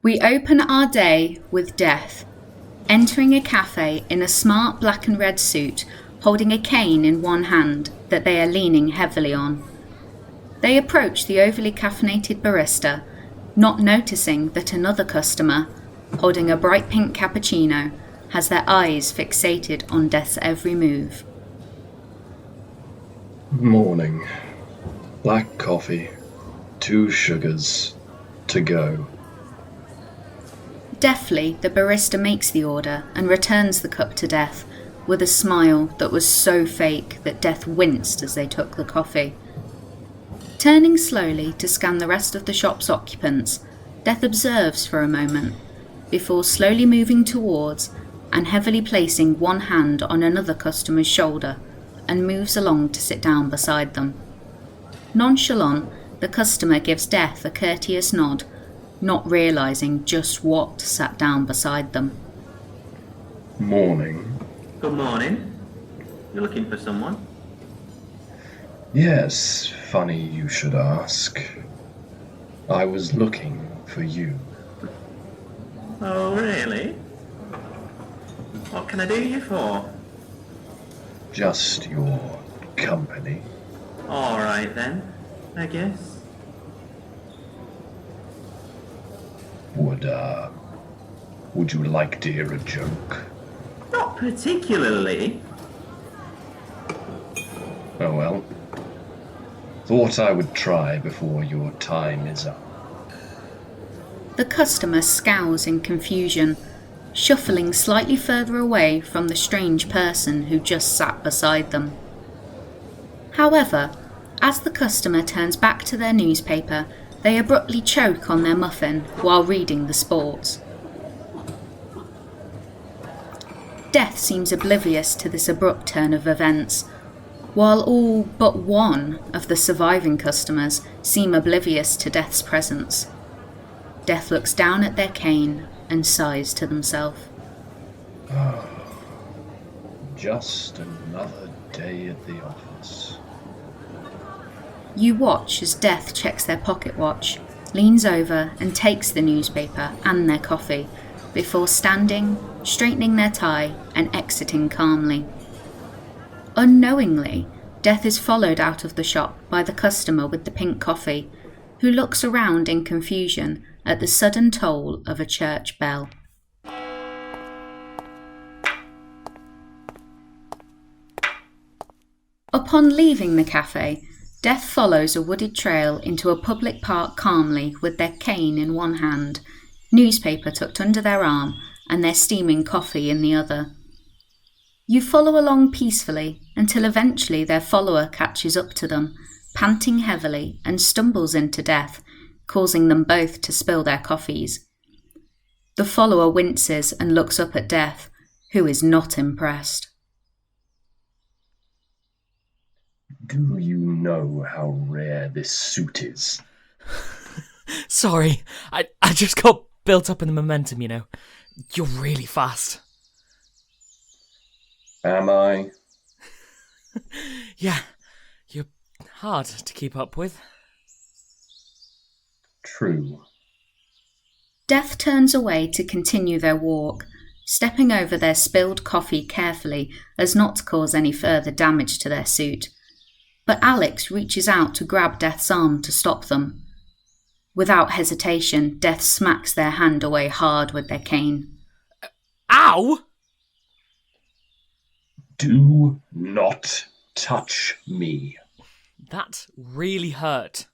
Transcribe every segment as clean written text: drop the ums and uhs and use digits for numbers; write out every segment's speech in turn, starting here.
We open our day with Death, entering a cafe in a smart black and red suit, holding a cane in one hand that they are leaning heavily on. They approach the overly caffeinated barista, not noticing that another customer, holding a bright pink cappuccino, has their eyes fixated on Death's every move. Morning. Black coffee, 2 sugars, to go. Deftly, the barista makes the order and returns the cup to Death with a smile that was so fake that Death winced as they took the coffee. Turning slowly to scan the rest of the shop's occupants, Death observes for a moment, before slowly moving towards and heavily placing one hand on another customer's shoulder and moves along to sit down beside them. Nonchalant, the customer gives Death a courteous nod, not realising just what sat down beside them. Morning. Good morning. You're looking for someone? Yes, funny you should ask. I was looking for you. Oh, really? What can I do you for? Just your company. All right then, I guess. Would you like to hear a joke? Not particularly. Oh well. Thought I would try before your time is up. The customer scowls in confusion, shuffling slightly further away from the strange person who just sat beside them. However, as the customer turns back to their newspaper, they abruptly choke on their muffin while reading the sports. Death seems oblivious to this abrupt turn of events, while all but one of the surviving customers seem oblivious to Death's presence. Death looks down at their cane and sighs to themselves. Just another day at the office. You watch as Death checks their pocket watch, leans over and takes the newspaper and their coffee, before standing, straightening their tie and exiting calmly. Unknowingly, Death is followed out of the shop by the customer with the pink coffee, who looks around in confusion at the sudden toll of a church bell. Upon leaving the cafe, Death follows a wooded trail into a public park calmly with their cane in one hand, newspaper tucked under their arm, and their steaming coffee in the other. You follow along peacefully until eventually their follower catches up to them, panting heavily, and stumbles into Death, causing them both to spill their coffees. The follower winces and looks up at Death, who is not impressed. Do you know how rare this suit is? Sorry, I just got built up in the momentum, you know. You're really fast. Am I? Yeah, you're hard to keep up with. True. Death turns away to continue their walk, stepping over their spilled coffee carefully as not to cause any further damage to their suit. But Alex reaches out to grab Death's arm to stop them. Without hesitation, Death smacks their hand away hard with their cane. Ow! Do not touch me. That really hurt.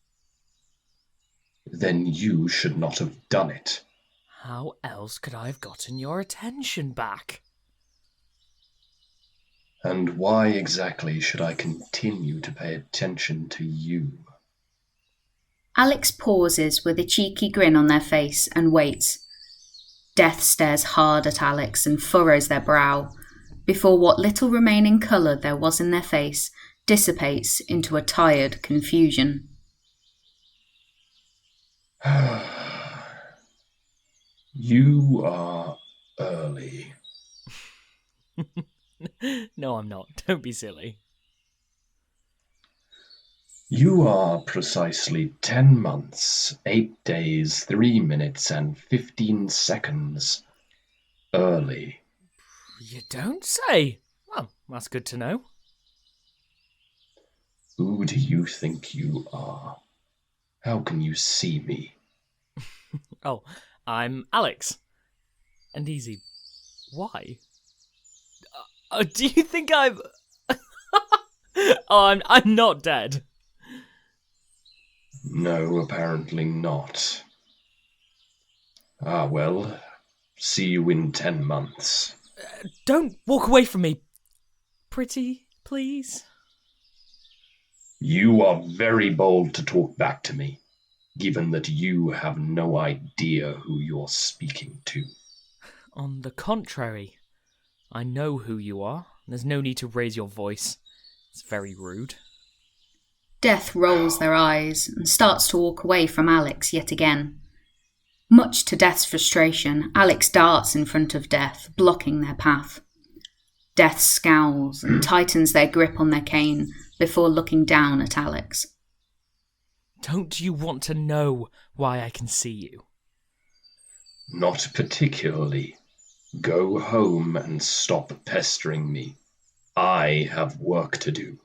Then you should not have done it. How else could I have gotten your attention back? And why exactly should I continue to pay attention to you? Alex pauses with a cheeky grin on their face and waits. Death stares hard at Alex and furrows their brow, before what little remaining colour there was in their face dissipates into a tired confusion. You are early. No, I'm not. Don't be silly. You are precisely 10 months, 8 days, 3 minutes, and 15 seconds early. You don't say. Well, that's good to know. Who do you think you are? How can you see me? Oh, I'm Alex. And Easy, why? Do you think I'm... Oh, I'm not dead. No, apparently not. Ah, well, see you in 10 months. Don't walk away from me. Pretty, please? You are very bold to talk back to me, given that you have no idea who you're speaking to. On the contrary, I know who you are. There's no need to raise your voice. It's very rude. Death rolls their eyes and starts to walk away from Alex yet again. Much to Death's frustration, Alex darts in front of Death, blocking their path. Death scowls and tightens their grip on their cane before looking down at Alex. Don't you want to know why I can see you? Not particularly. Go home and stop pestering me. I have work to do.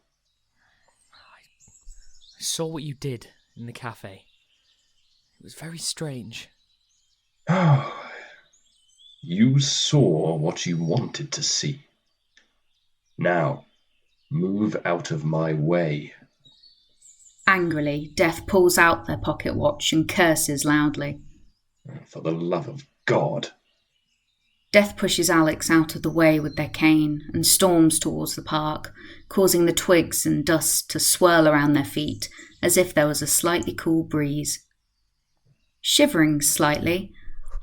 I saw what you did in the cafe. It was very strange. You saw what you wanted to see. Now, move out of my way. Angrily, Death pulls out their pocket watch and curses loudly. For the love of God. Death pushes Alex out of the way with their cane and storms towards the park, causing the twigs and dust to swirl around their feet as if there was a slightly cool breeze. Shivering slightly,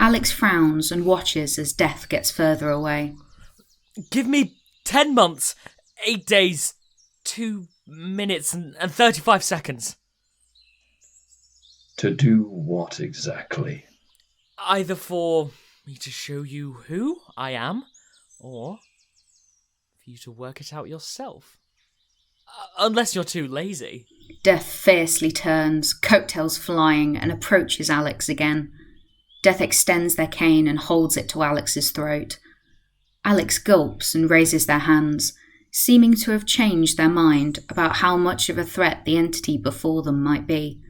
Alex frowns and watches as Death gets further away. Give me 10 months, 8 days, 2 minutes and 35 seconds. To do what exactly? Either for me to show you who I am, or for you to work it out yourself. Unless you're too lazy. Death fiercely turns, coattails flying, and approaches Alex again. Death extends their cane and holds it to Alex's throat. Alex gulps and raises their hands, seeming to have changed their mind about how much of a threat the entity before them might be.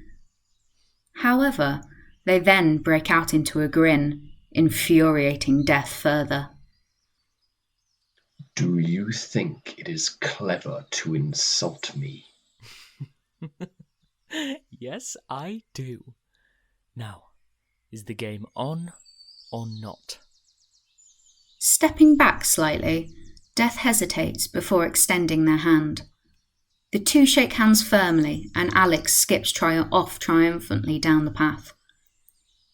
However, they then break out into a grin, infuriating Death further. Do you think it is clever to insult me? Yes, I do. Now, is the game on or not? Stepping back slightly, Death hesitates before extending their hand. The two shake hands firmly, and Alex skips off triumphantly down the path.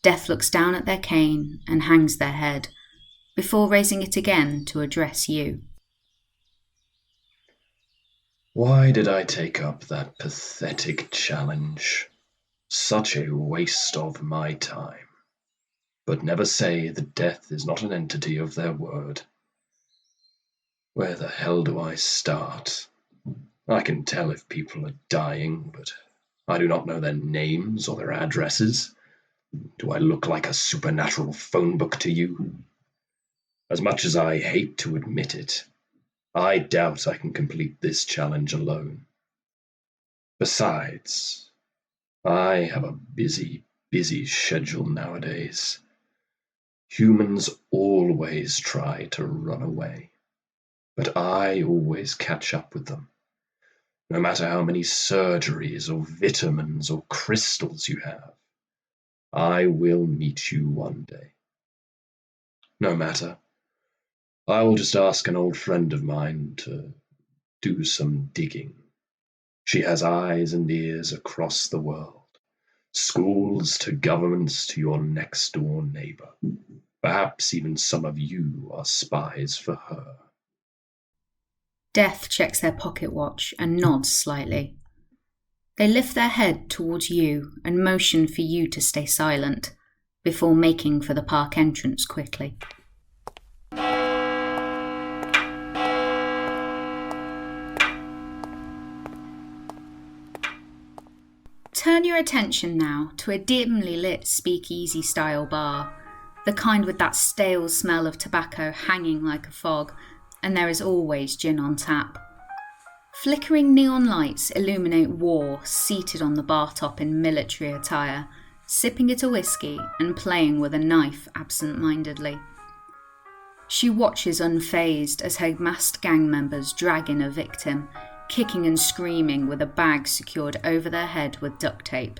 Death looks down at their cane and hangs their head, before raising it again to address you. Why did I take up that pathetic challenge? Such a waste of my time. But never say that death is not an entity of their word. Where the hell do I start? I can tell if people are dying, but I do not know their names or their addresses. Do I look like a supernatural phone book to you? As much as I hate to admit it, I doubt I can complete this challenge alone. Besides, I have a busy schedule nowadays. Humans always try to run away, but I always catch up with them. No matter how many surgeries or vitamins or crystals you have, I will meet you one day. No matter. I will just ask an old friend of mine to do some digging. She has eyes and ears across the world. Schools to governments to your next door neighbor. Perhaps even some of you are spies for her. Death checks their pocket watch and nods slightly. They lift their head towards you and motion for you to stay silent, before making for the park entrance quickly. Turn your attention now to a dimly lit speakeasy-style bar, the kind with that stale smell of tobacco hanging like a fog, and there is always gin on tap. Flickering neon lights illuminate War seated on the bar top in military attire, sipping at a whiskey and playing with a knife absent-mindedly. She watches unfazed as her masked gang members drag in a victim, kicking and screaming with a bag secured over their head with duct tape.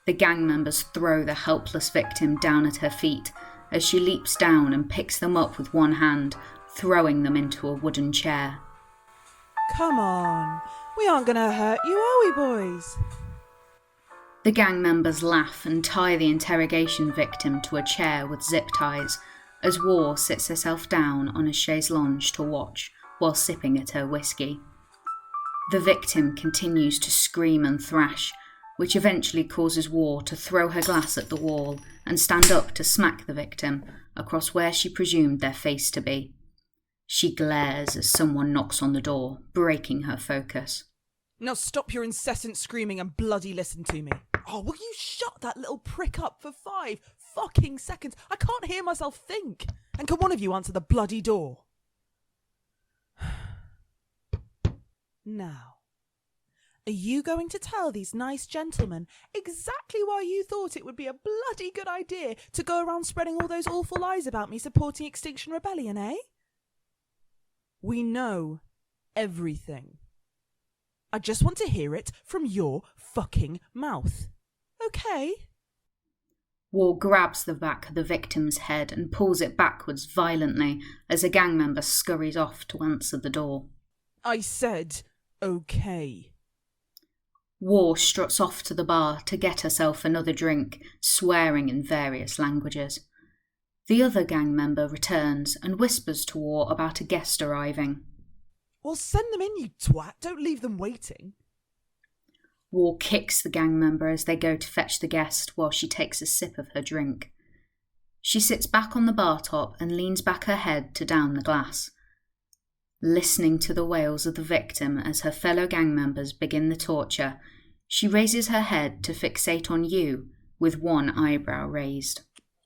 The gang members throw the helpless victim down at her feet as she leaps down and picks them up with one hand, throwing them into a wooden chair. Come on, we aren't going to hurt you, are we, boys? The gang members laugh and tie the interrogation victim to a chair with zip ties as War sits herself down on a chaise longue to watch while sipping at her whiskey. The victim continues to scream and thrash, which eventually causes War to throw her glass at the wall and stand up to smack the victim across where she presumed their face to be. She glares as someone knocks on the door, breaking her focus. Now stop your incessant screaming and bloody listen to me. Oh, will you shut that little prick up for 5 fucking seconds? I can't hear myself think. And can one of you answer the bloody door? Now, are you going to tell these nice gentlemen exactly why you thought it would be a bloody good idea to go around spreading all those awful lies about me supporting Extinction Rebellion, eh? We know everything. I just want to hear it from your fucking mouth. Okay? War grabs the back of the victim's head and pulls it backwards violently as a gang member scurries off to answer the door. I said, okay. War struts off to the bar to get herself another drink, swearing in various languages. The other gang member returns and whispers to War about a guest arriving. Well, send them in, you twat. Don't leave them waiting. War kicks the gang member as they go to fetch the guest while she takes a sip of her drink. She sits back on the bar top and leans back her head to down the glass. Listening to the wails of the victim as her fellow gang members begin the torture, she raises her head to fixate on you with one eyebrow raised.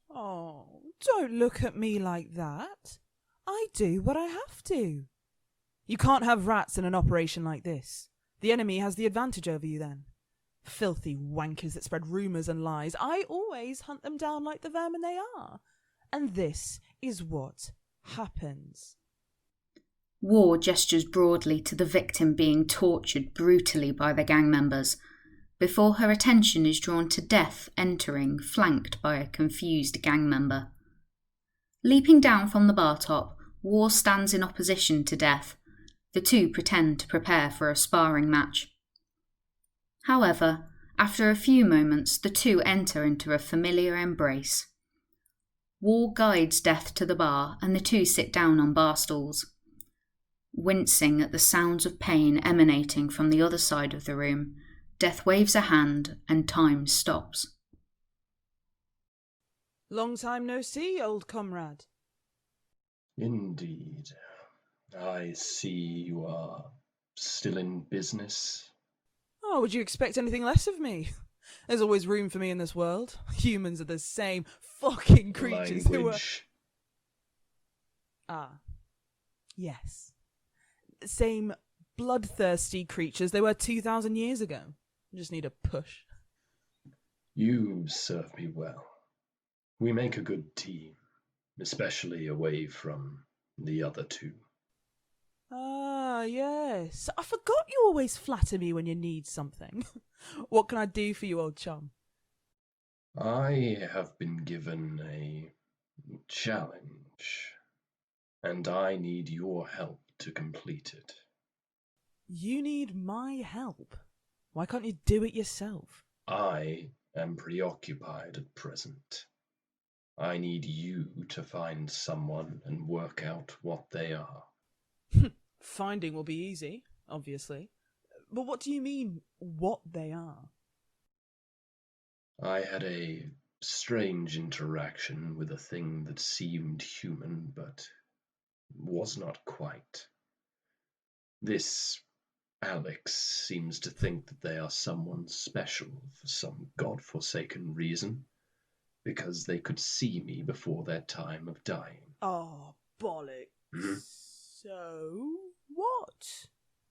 Oh, don't look at me like that. I do what I have to. You can't have rats in an operation like this. The enemy has the advantage over you then. Filthy wankers that spread rumours and lies. I always hunt them down like the vermin they are. And this is what happens. War gestures broadly to the victim being tortured brutally by the gang members, before her attention is drawn to Death entering, flanked by a confused gang member. Leaping down from the bar top, War stands in opposition to Death. The two pretend to prepare for a sparring match. However, after a few moments, the two enter into a familiar embrace. War guides Death to the bar and the two sit down on bar stools. Wincing at the sounds of pain emanating from the other side of the room, Death waves a hand and time stops. Long time no see, old comrade. Indeed. I see you are still in business. Oh, would you expect anything less of me? There's always room for me in this world. Humans are the same fucking creatures who are... Language. Ah. Yes. Same bloodthirsty creatures they were 2,000 years ago. Just need a push. You serve me well. We make a good team, especially away from the other two. Ah, yes. I forgot you always flatter me when you need something. What can I do for you, old chum? I have been given a challenge, and I need your help to complete it. You need my help? Why can't you do it yourself? I am preoccupied at present. I need you to find someone and work out what they are. Finding will be easy, obviously. But what do you mean, what they are? I had a strange interaction with a thing that seemed human, but was not quite. This Alex seems to think that they are someone special for some god-forsaken reason, because they could see me before their time of dying. Oh, bollocks. Hmm? So, what?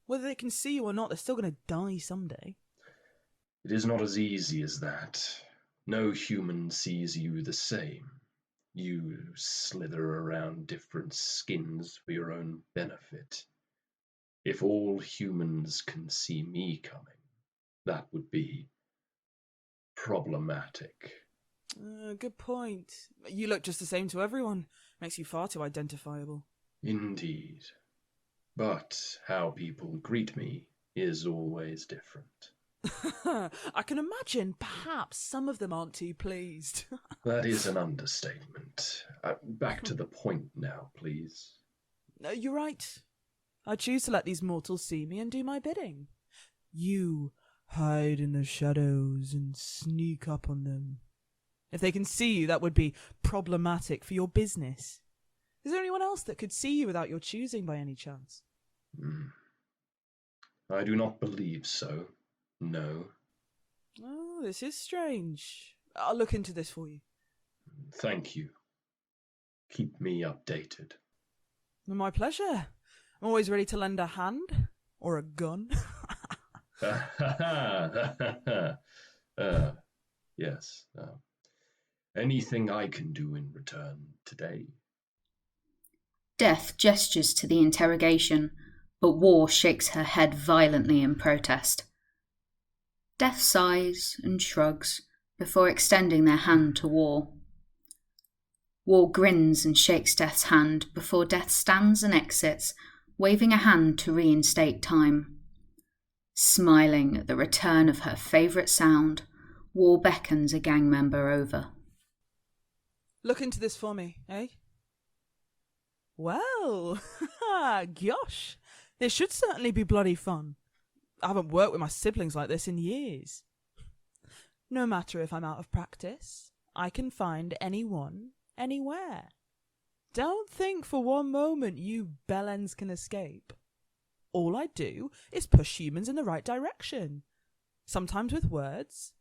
Whether they can see you or not, they're still going to die someday. It is not as easy as that. No human sees you the same. You slither around different skins for your own benefit. If all humans can see me coming, that would be problematic. Good point. You look just the same to everyone. Makes you far too identifiable. Indeed. But how people greet me is always different. I can imagine perhaps some of them aren't too pleased. That is an understatement. Back to the point now, please. You're right. I choose to let these mortals see me and do my bidding. You hide in the shadows and sneak up on them. If they can see you, that would be problematic for your business. Is there anyone else that could see you without your choosing by any chance? I do not believe so. No. Oh, this is strange. I'll look into this for you. Thank you. Keep me updated. My pleasure. I'm always ready to lend a hand. Or a gun. Yes. Anything I can do in return today? Death gestures to the interrogation, but War shakes her head violently in protest. Death sighs and shrugs before extending their hand to War. War grins and shakes Death's hand before Death stands and exits, waving a hand to reinstate time. Smiling at the return of her favourite sound, War beckons a gang member over. Look into this for me, eh? Well, gosh, this should certainly be bloody fun. I haven't worked with my siblings like this in years. No matter if I'm out of practice, I can find anyone, anywhere. Don't think for one moment you bellends can escape. All I do is push humans in the right direction. Sometimes with words,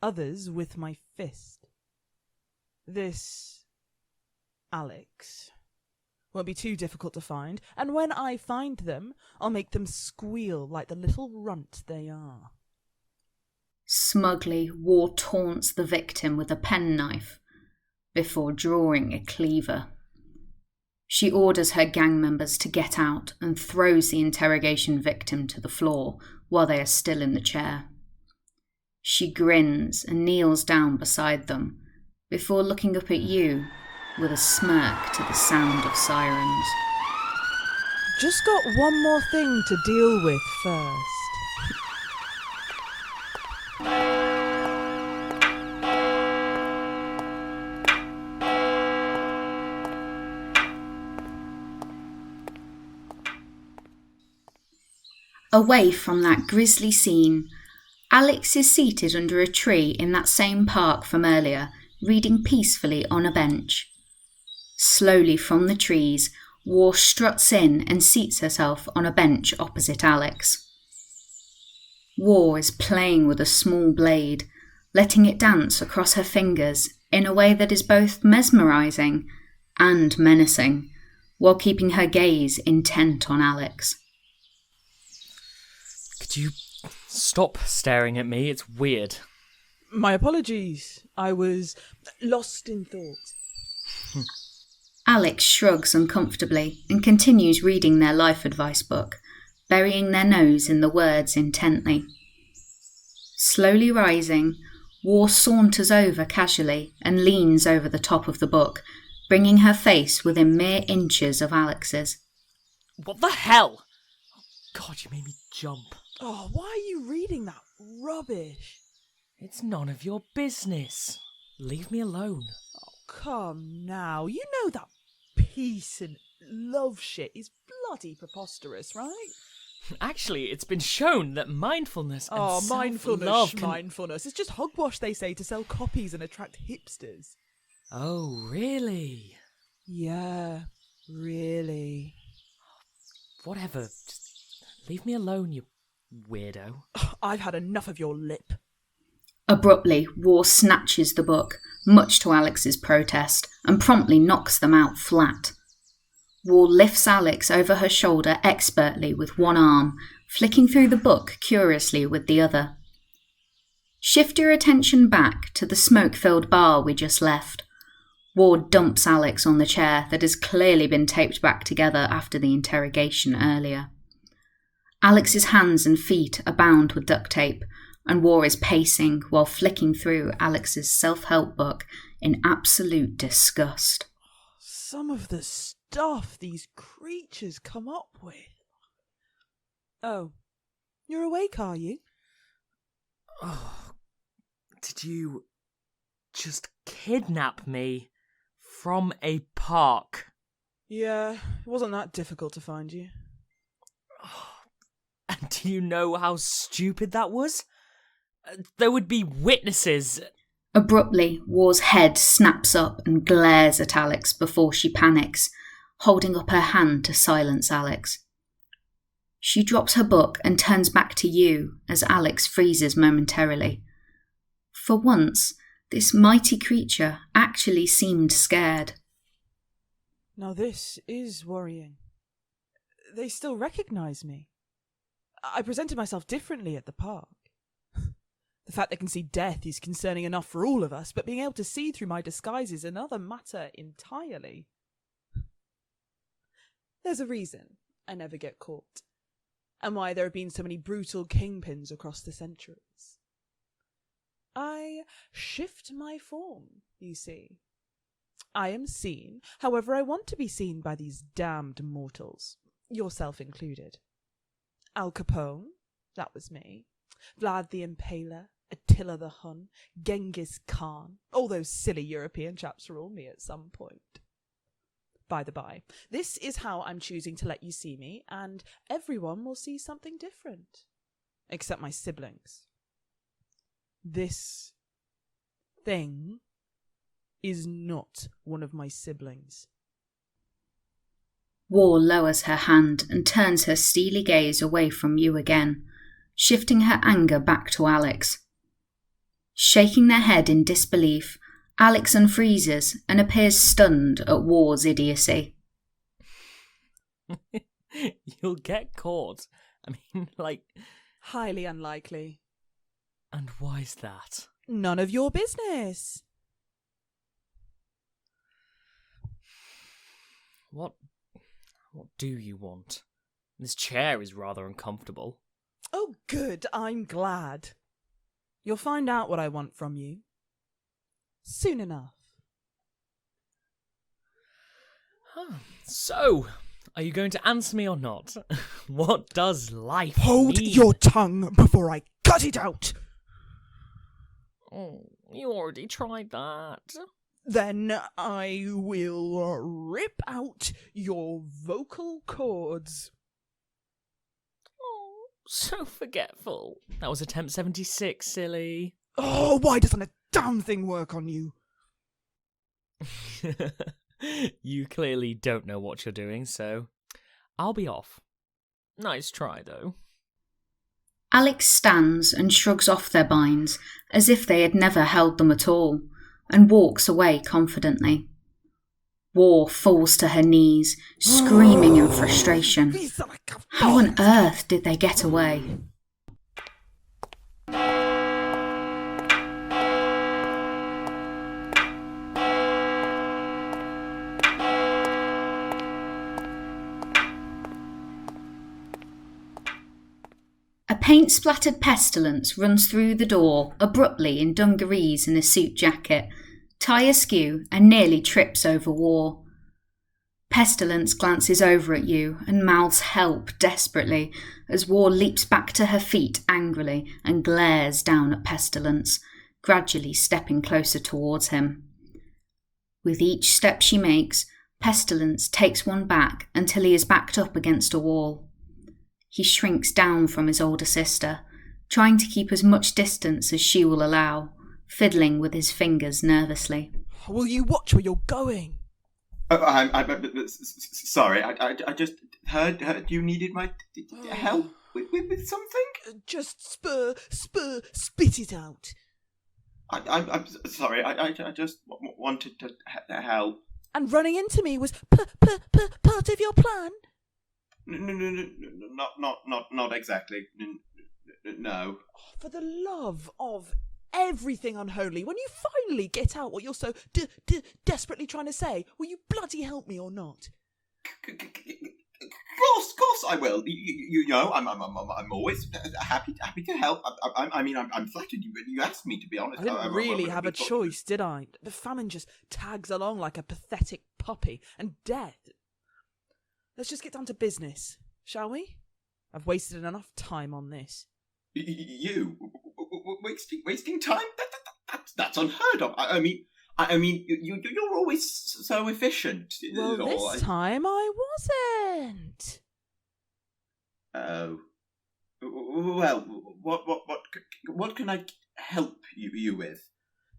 others with my fist. This Alex won't be too difficult to find, and when I find them, I'll make them squeal like the little runt they are. Smugly, War taunts the victim with a penknife before drawing a cleaver. She orders her gang members to get out and throws the interrogation victim to the floor while they are still in the chair. She grins and kneels down beside them before looking up at you with a smirk to the sound of sirens. Just got one more thing to deal with first. Away from that grisly scene, Alex is seated under a tree in that same park from earlier, reading peacefully on a bench. Slowly from the trees, War struts in and seats herself on a bench opposite Alex. War is playing with a small blade, letting it dance across her fingers in a way that is both mesmerising and menacing, while keeping her gaze intent on Alex. Could you stop staring at me? It's weird. My apologies. I was lost in thought. Alex shrugs uncomfortably and continues reading their life advice book, burying their nose in the words intently. Slowly rising, War saunters over casually and leans over the top of the book, bringing her face within mere inches of Alex's. What the hell? Oh, God, you made me jump. Oh, why are you reading that rubbish? It's none of your business. Leave me alone. Oh, come now. You know that peace and love shit is bloody preposterous, right? Actually, it's been shown that mindfulness and mindfulness, self-love can... mindfulness. It's just hogwash, they say, to sell copies and attract hipsters. Oh, really? Yeah, really. Whatever. Just leave me alone, you weirdo. I've had enough of your lip. Abruptly, War snatches the book, much to Alex's protest, and promptly knocks them out flat. War lifts Alex over her shoulder expertly with one arm, flicking through the book curiously with the other. Shift your attention back to the smoke-filled bar we just left. Ward dumps Alex on the chair that has clearly been taped back together after the interrogation earlier. Alex's hands and feet are bound with duct tape, and War is pacing while flicking through Alex's self-help book in absolute disgust. Some of the stuff these creatures come up with. Oh, you're awake, are you? Oh, did you just kidnap me from a park? Yeah, it wasn't that difficult to find you. And do you know how stupid that was? There would be witnesses. Abruptly, War's head snaps up and glares at Alex before she panics, holding up her hand to silence Alex. She drops her book and turns back to you as Alex freezes momentarily. For once, this mighty creature actually seemed scared. Now this is worrying. They still recognise me. I presented myself differently at the park. The fact they can see death is concerning enough for all of us, but being able to see through my disguise is another matter entirely. There's a reason I never get caught, and why there have been so many brutal kingpins across the centuries. I shift my form, you see. I am seen however I want to be seen by these damned mortals, yourself included. Al Capone, that was me. Vlad the Impaler, Attila the Hun, Genghis Khan. All those silly European chaps were all me at some point. By the by, this is how I'm choosing to let you see me, and everyone will see something different. Except my siblings. This thing is not one of my siblings. War lowers her hand and turns her steely gaze away from you again, shifting her anger back to Alex. Shaking their head in disbelief, Alex unfreezes and appears stunned at War's idiocy. You'll get caught. I mean, Highly unlikely. And why's that? None of your business. What do you want? This chair is rather uncomfortable. Oh, good. I'm glad. You'll find out what I want from you. Soon enough. So, are you going to answer me or not? What does life Hold mean? your tongue before I cut it out. Oh, you already tried that. Then I will rip out your vocal cords. Oh, so forgetful. That was attempt 76, silly. Oh, why doesn't a damn thing work on you? You clearly don't know what you're doing, so I'll be off. Nice try, though. Alex stands and shrugs off their binds as if they had never held them at all, and walks away confidently. War falls to her knees, screaming in frustration. How on earth did they get away? A paint-splattered pestilence runs through the door abruptly in dungarees and a suit jacket, tie askew, and nearly trips over War. Pestilence glances over at you and mouths help desperately as War leaps back to her feet angrily and glares down at Pestilence, gradually stepping closer towards him. With each step she makes, Pestilence takes one back until he is backed up against a wall. He shrinks down from his older sister, trying to keep as much distance as she will allow, fiddling with his fingers nervously. Will you watch where you're going? Oh, I'm sorry. I just heard you needed my help. With something? Just spit it out. I'm sorry. I just wanted to help. And running into me was part of your plan? No, not exactly. No. Oh, for the love of everything unholy, when you finally get out what you're so desperately trying to say, will you bloody help me or not? Of course I will. You know, I'm always happy to help. I'm flattered you asked me, to be honest. I didn't really have a choice, did I? The famine just tags along like a pathetic puppy, and death. Let's just get down to business, shall we? I've wasted enough time on this. You wasting time? That's unheard of. I mean, you're always so efficient. Well, this time I wasn't. Oh. Well, what can I help you with?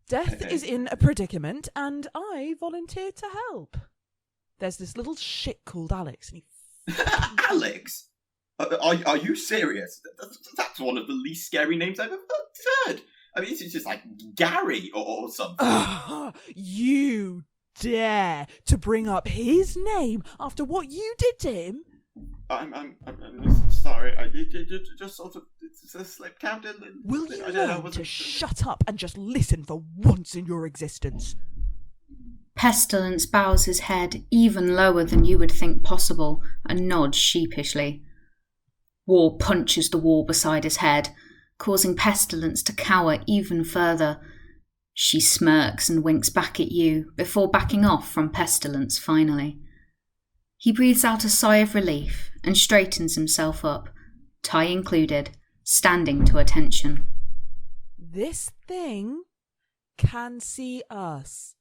Death is in a predicament, and I volunteered to help. There's this little shit called Alex, and he... Alex? Are you serious? That's one of the least scary names I've ever heard. I mean, it's just like Gary or something. You dare to bring up his name after what you did to him? I'm sorry. I just sort of slipped out. Will you learn to shut up and just listen for once in your existence? Pestilence bows his head even lower than you would think possible and nods sheepishly. War punches the wall beside his head, causing Pestilence to cower even further. She smirks and winks back at you before backing off from Pestilence finally. He breathes out a sigh of relief and straightens himself up, tie included, standing to attention. This thing can see us,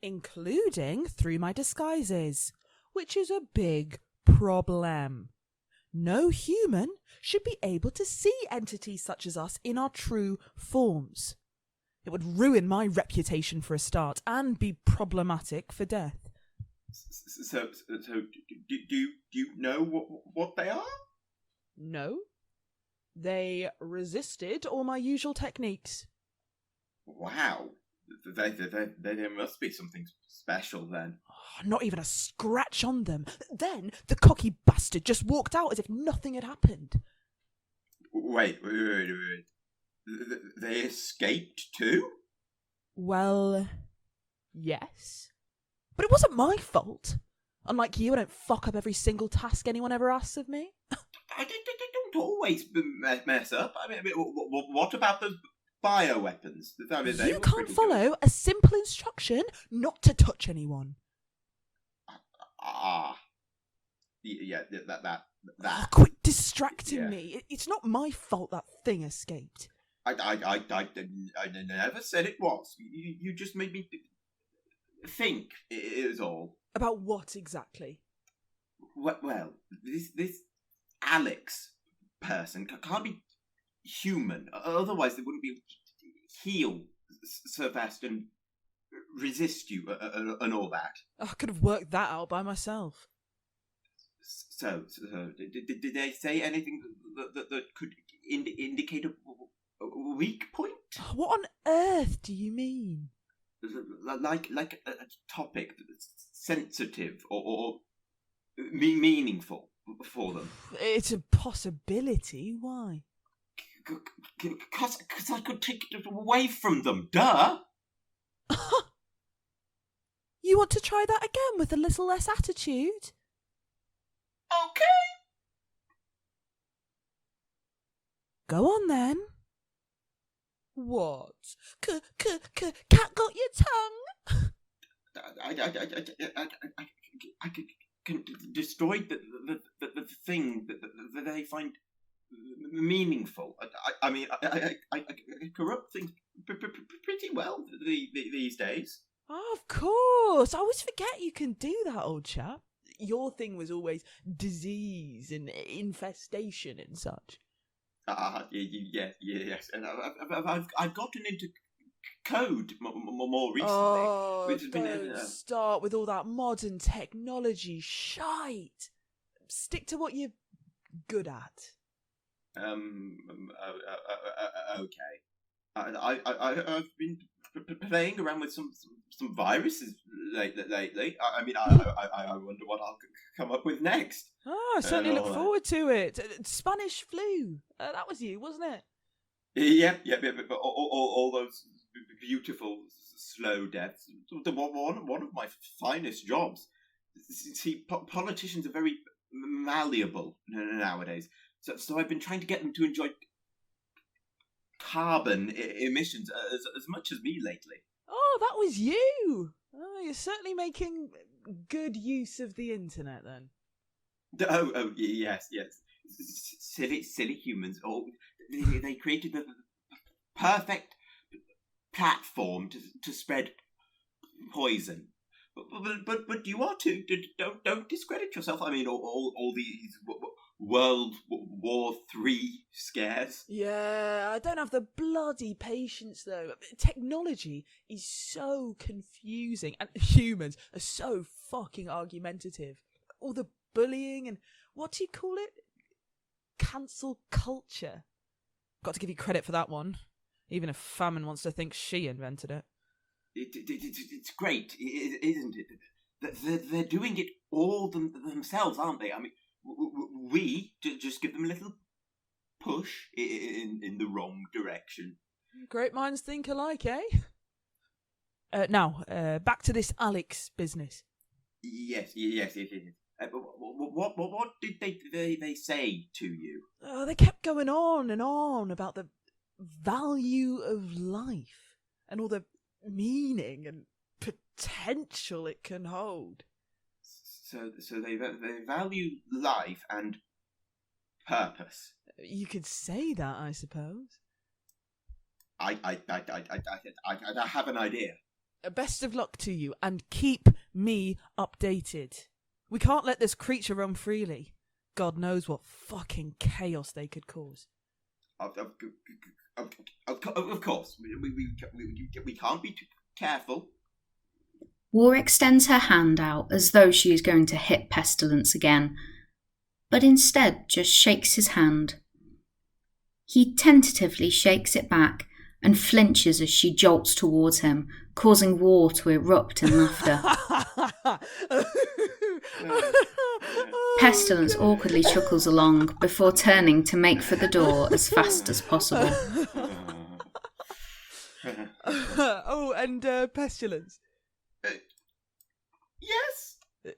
including through my disguises, which is a big problem. No human should be able to see entities such as us in our true forms. It would ruin my reputation for a start and be problematic for death. So do you know what they are? No. They resisted all my usual techniques. Wow. There must be something special then. Not even a scratch on them. Then the cocky bastard just walked out as if nothing had happened. Wait. They escaped too? Well, yes. But it wasn't my fault. Unlike you, I don't fuck up every single task anyone ever asks of me. I don't always mess up. I mean, what about those bioweapons? You can't follow a simple instruction not to touch anyone. Yeah, that. Oh, quit distracting me. It's not my fault that thing escaped. I never said it was. You just made me think it was all. About what exactly? Well, this Alex person can't be human. Otherwise, they wouldn't be able to heal so fast and resist you and all that. I could have worked that out by myself. So did they say anything that could indicate a weak point? What on earth do you mean? Like a topic that's sensitive or meaningful for them. It's a possibility. Why? Because I could take it away from them. Duh. You want to try that again with a little less attitude? Okay. Go on then. What? Cat got your tongue? I can destroy the thing that they find meaningful. I mean, I corrupt things pretty well these days. Oh, of course. I always forget you can do that, old chap. Your thing was always disease and infestation and such. Yes. And I've gotten into code more recently. Oh, don't start with all that modern technology shite. Stick to what you're good at. Okay. I've been playing around with some viruses lately. I wonder what I'll come up with next. Oh, I certainly look forward to it. Spanish flu. That was you, wasn't it? Yeah. But all those beautiful slow deaths. One of my finest jobs. See, politicians are very malleable nowadays. So I've been trying to get them to enjoy carbon emissions as much as me lately. Oh, that was you. Oh, you're certainly making good use of the internet then. Oh, yes. Silly humans. Oh, they created the perfect platform to spread poison. But you are too. Don't discredit yourself. I mean, all these World War III scares. Yeah, I don't have the bloody patience though. Technology is so confusing, and humans are so fucking argumentative. All the bullying and what do you call it? Cancel culture. Got to give you credit for that one. Even if Famine wants to think she invented it. It's great, isn't it? They're doing it all themselves, aren't they? I mean, we just give them a little push in the wrong direction. Great minds think alike, eh? Now, back to this Alex business. Yes. What did they say to you? They kept going on and on about the value of life and all the meaning and potential it can hold. So they value life and purpose. You could say that, I suppose. I have an idea. Best of luck to you, and keep me updated. We can't let this creature roam freely. God knows what fucking chaos they could cause. Of course, we can't be too careful. War extends her hand out as though she is going to hit Pestilence again, but instead just shakes his hand. He tentatively shakes it back and flinches as she jolts towards him, causing War to erupt in laughter. Pestilence awkwardly chuckles along before turning to make for the door as fast as possible. And Pestilence. Yes.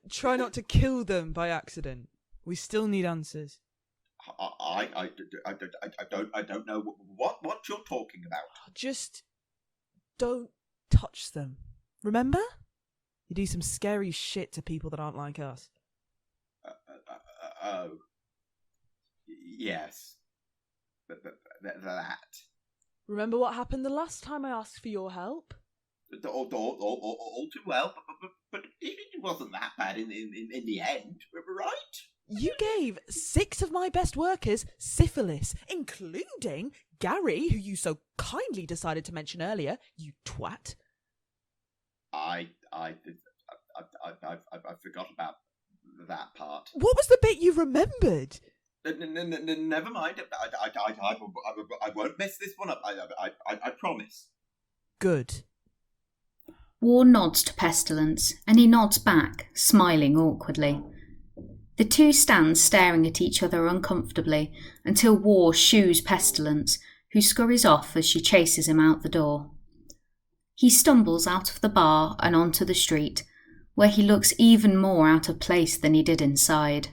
Try not to kill them by accident. We still need answers. I don't know what you're talking about. Just don't touch them. Remember? You do some scary shit to people that aren't like us. Oh. Yes. But that. Remember what happened the last time I asked for your help? All too well, but it wasn't that bad in the end, right? You gave 6 of my best workers syphilis, including Gary, who you so kindly decided to mention earlier, you twat. I forgot about that part. What was the bit you remembered? Never mind. I won't mess this one up. I promise. Good. War nods to Pestilence, and he nods back, smiling awkwardly. The two stand staring at each other uncomfortably until War shoos Pestilence, who scurries off as she chases him out the door. He stumbles out of the bar and onto the street, where he looks even more out of place than he did inside.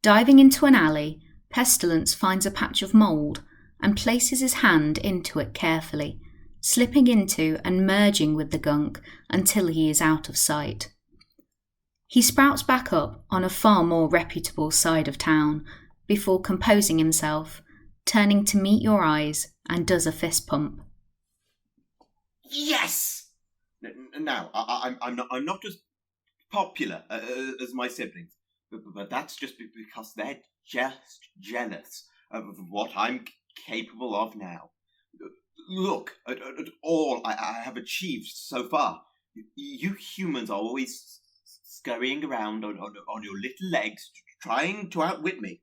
Diving into an alley, Pestilence finds a patch of mould and places his hand into it carefully, slipping into and merging with the gunk until he is out of sight. He sprouts back up on a far more reputable side of town before composing himself, turning to meet your eyes, and does a fist pump. Yes! Now, I'm not as popular as my siblings, but that's just because they're just jealous of what I'm capable of now. Look at all I have achieved so far. You humans are always scurrying around on your little legs, trying to outwit me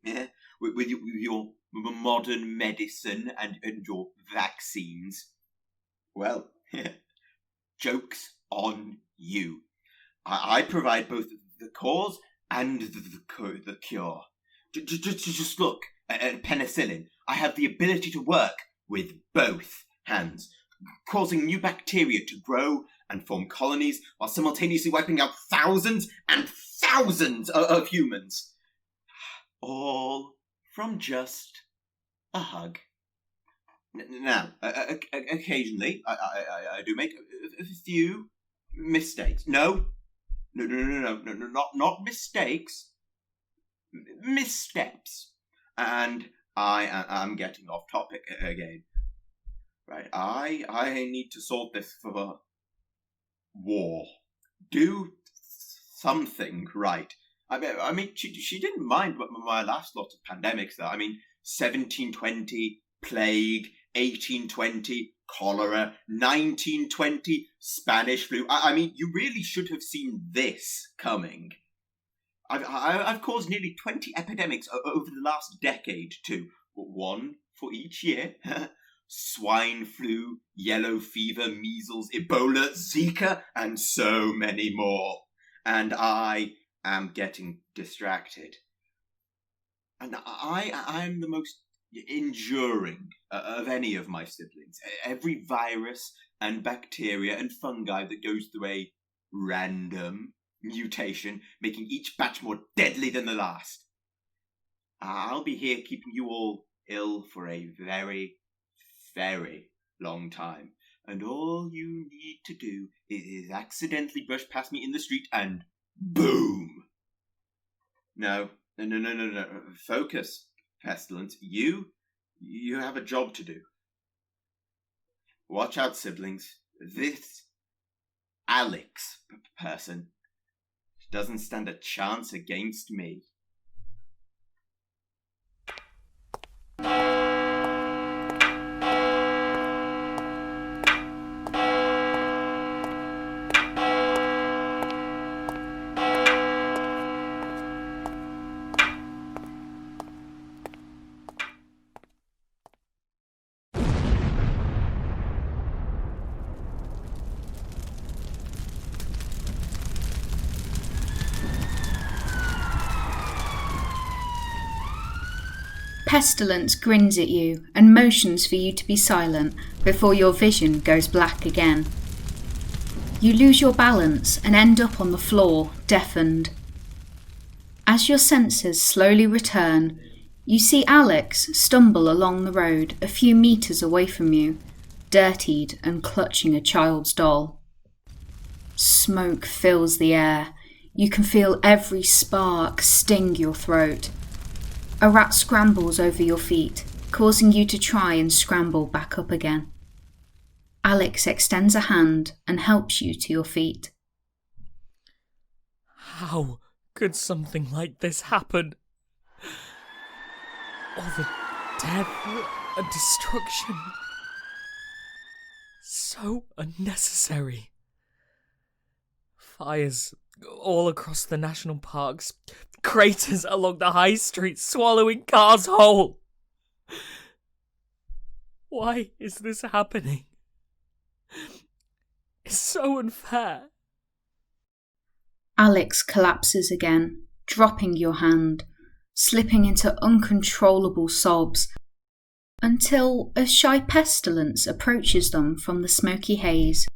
with your modern medicine and your vaccines. Well, joke's on you. I provide both the cause and the cure. Just look at penicillin. I have the ability to work with both hands, causing new bacteria to grow and form colonies while simultaneously wiping out thousands and thousands of humans. All from just a hug. Now, occasionally, I do make a few mistakes. No, not mistakes. Missteps. And I am getting off topic again. Right, I need to sort this for war. Do something right. I mean, she didn't mind my last lot of pandemics, though. I mean, 1720, plague, 1820, cholera, 1920, Spanish flu. I mean, you really should have seen this coming. I've caused nearly 20 epidemics over the last decade, too. One for each year. Swine flu, yellow fever, measles, Ebola, Zika, and so many more. And I am getting distracted. And I'm the most enduring of any of my siblings. Every virus and bacteria and fungi that goes through a random mutation, making each batch more deadly than the last. I'll be here keeping you all ill for a very, very long time. And all you need to do is accidentally brush past me in the street and boom! No. Focus, Pestilence. You have a job to do. Watch out, siblings. This Alex person doesn't stand a chance against me. Pestilence grins at you and motions for you to be silent before your vision goes black again. You lose your balance and end up on the floor, deafened. As your senses slowly return, you see Alex stumble along the road a few meters away from you, dirtied and clutching a child's doll. Smoke fills the air. You can feel every spark sting your throat. A rat scrambles over your feet, causing you to try and scramble back up again. Alex extends a hand and helps you to your feet. How could something like this happen? All the death and destruction. So unnecessary. Fires all across the national parks. Craters along the high street swallowing cars whole. Why is this happening? It's so unfair. Alex collapses again, dropping your hand, slipping into uncontrollable sobs, until a shy Pestilence approaches them from the smoky haze.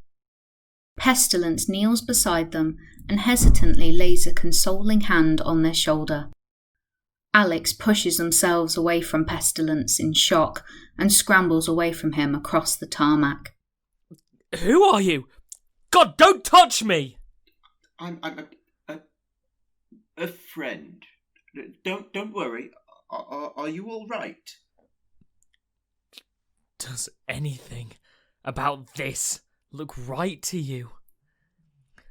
Pestilence kneels beside them and hesitantly lays a consoling hand on their shoulder. Alex pushes themselves away from Pestilence in shock and scrambles away from him across the tarmac. Who are you? God, don't touch me! I'm a friend. Don't worry. Are you all right? Does anything about this look right to you?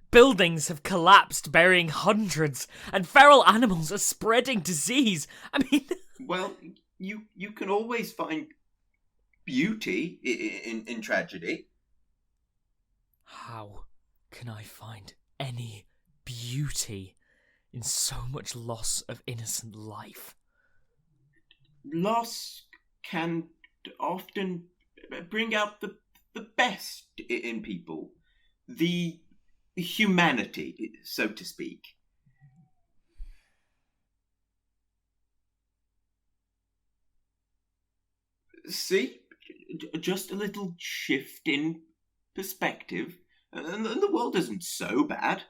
Buildings have collapsed, burying hundreds, and feral animals are spreading disease. I mean... Well, you can always find beauty in tragedy. How can I find any beauty in so much loss of innocent life. Loss can often bring out the best in people. The humanity, so to speak. See? Just a little shift in perspective, and the world isn't so bad.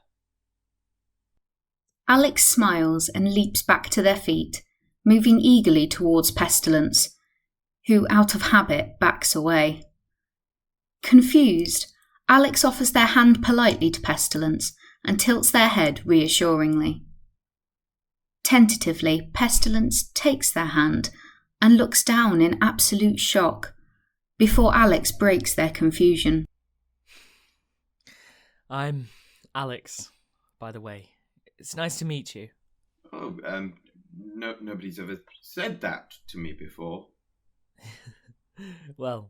Alex smiles and leaps back to their feet, moving eagerly towards Pestilence, who, out of habit, backs away. Confused, Alex offers their hand politely to Pestilence and tilts their head reassuringly. Tentatively, Pestilence takes their hand and looks down in absolute shock, before Alex breaks their confusion. I'm Alex, by the way. It's nice to meet you. Oh, nobody's ever said that to me before. Well,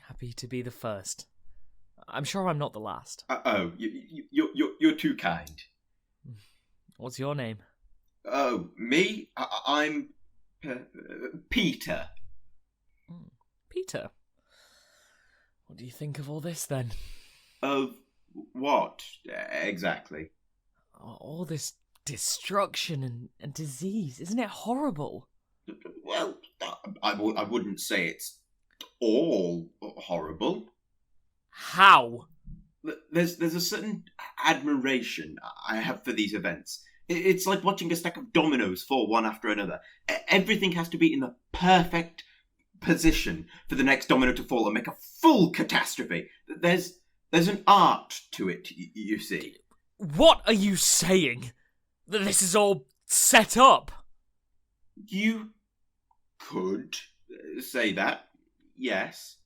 happy to be the first. I'm sure I'm not the last. You're too kind. What's your name? Oh, me? I'm Peter. Peter. What do you think of all this, then? Of what, exactly? All this destruction and disease. Isn't it horrible? Well, I wouldn't say it's all horrible. How? There's a certain admiration I have for these events. It's like watching a stack of dominoes fall one after another. Everything has to be in the perfect position for the next domino to fall and make a full catastrophe. There's an art to it, you see. What are you saying? That this is all set up? You could say that, yes.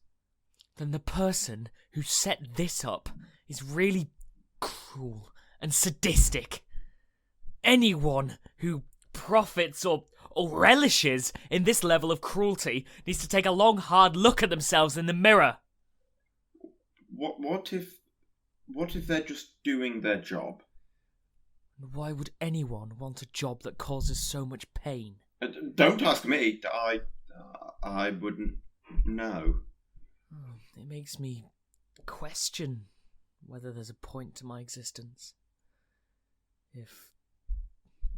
Then the person who set this up is really cruel and sadistic. Anyone who profits or relishes in this level of cruelty needs to take a long, hard look at themselves in the mirror. What if they're just doing their job? Why would anyone want a job that causes so much pain? Don't ask me. I wouldn't know. It makes me question whether there's a point to my existence. If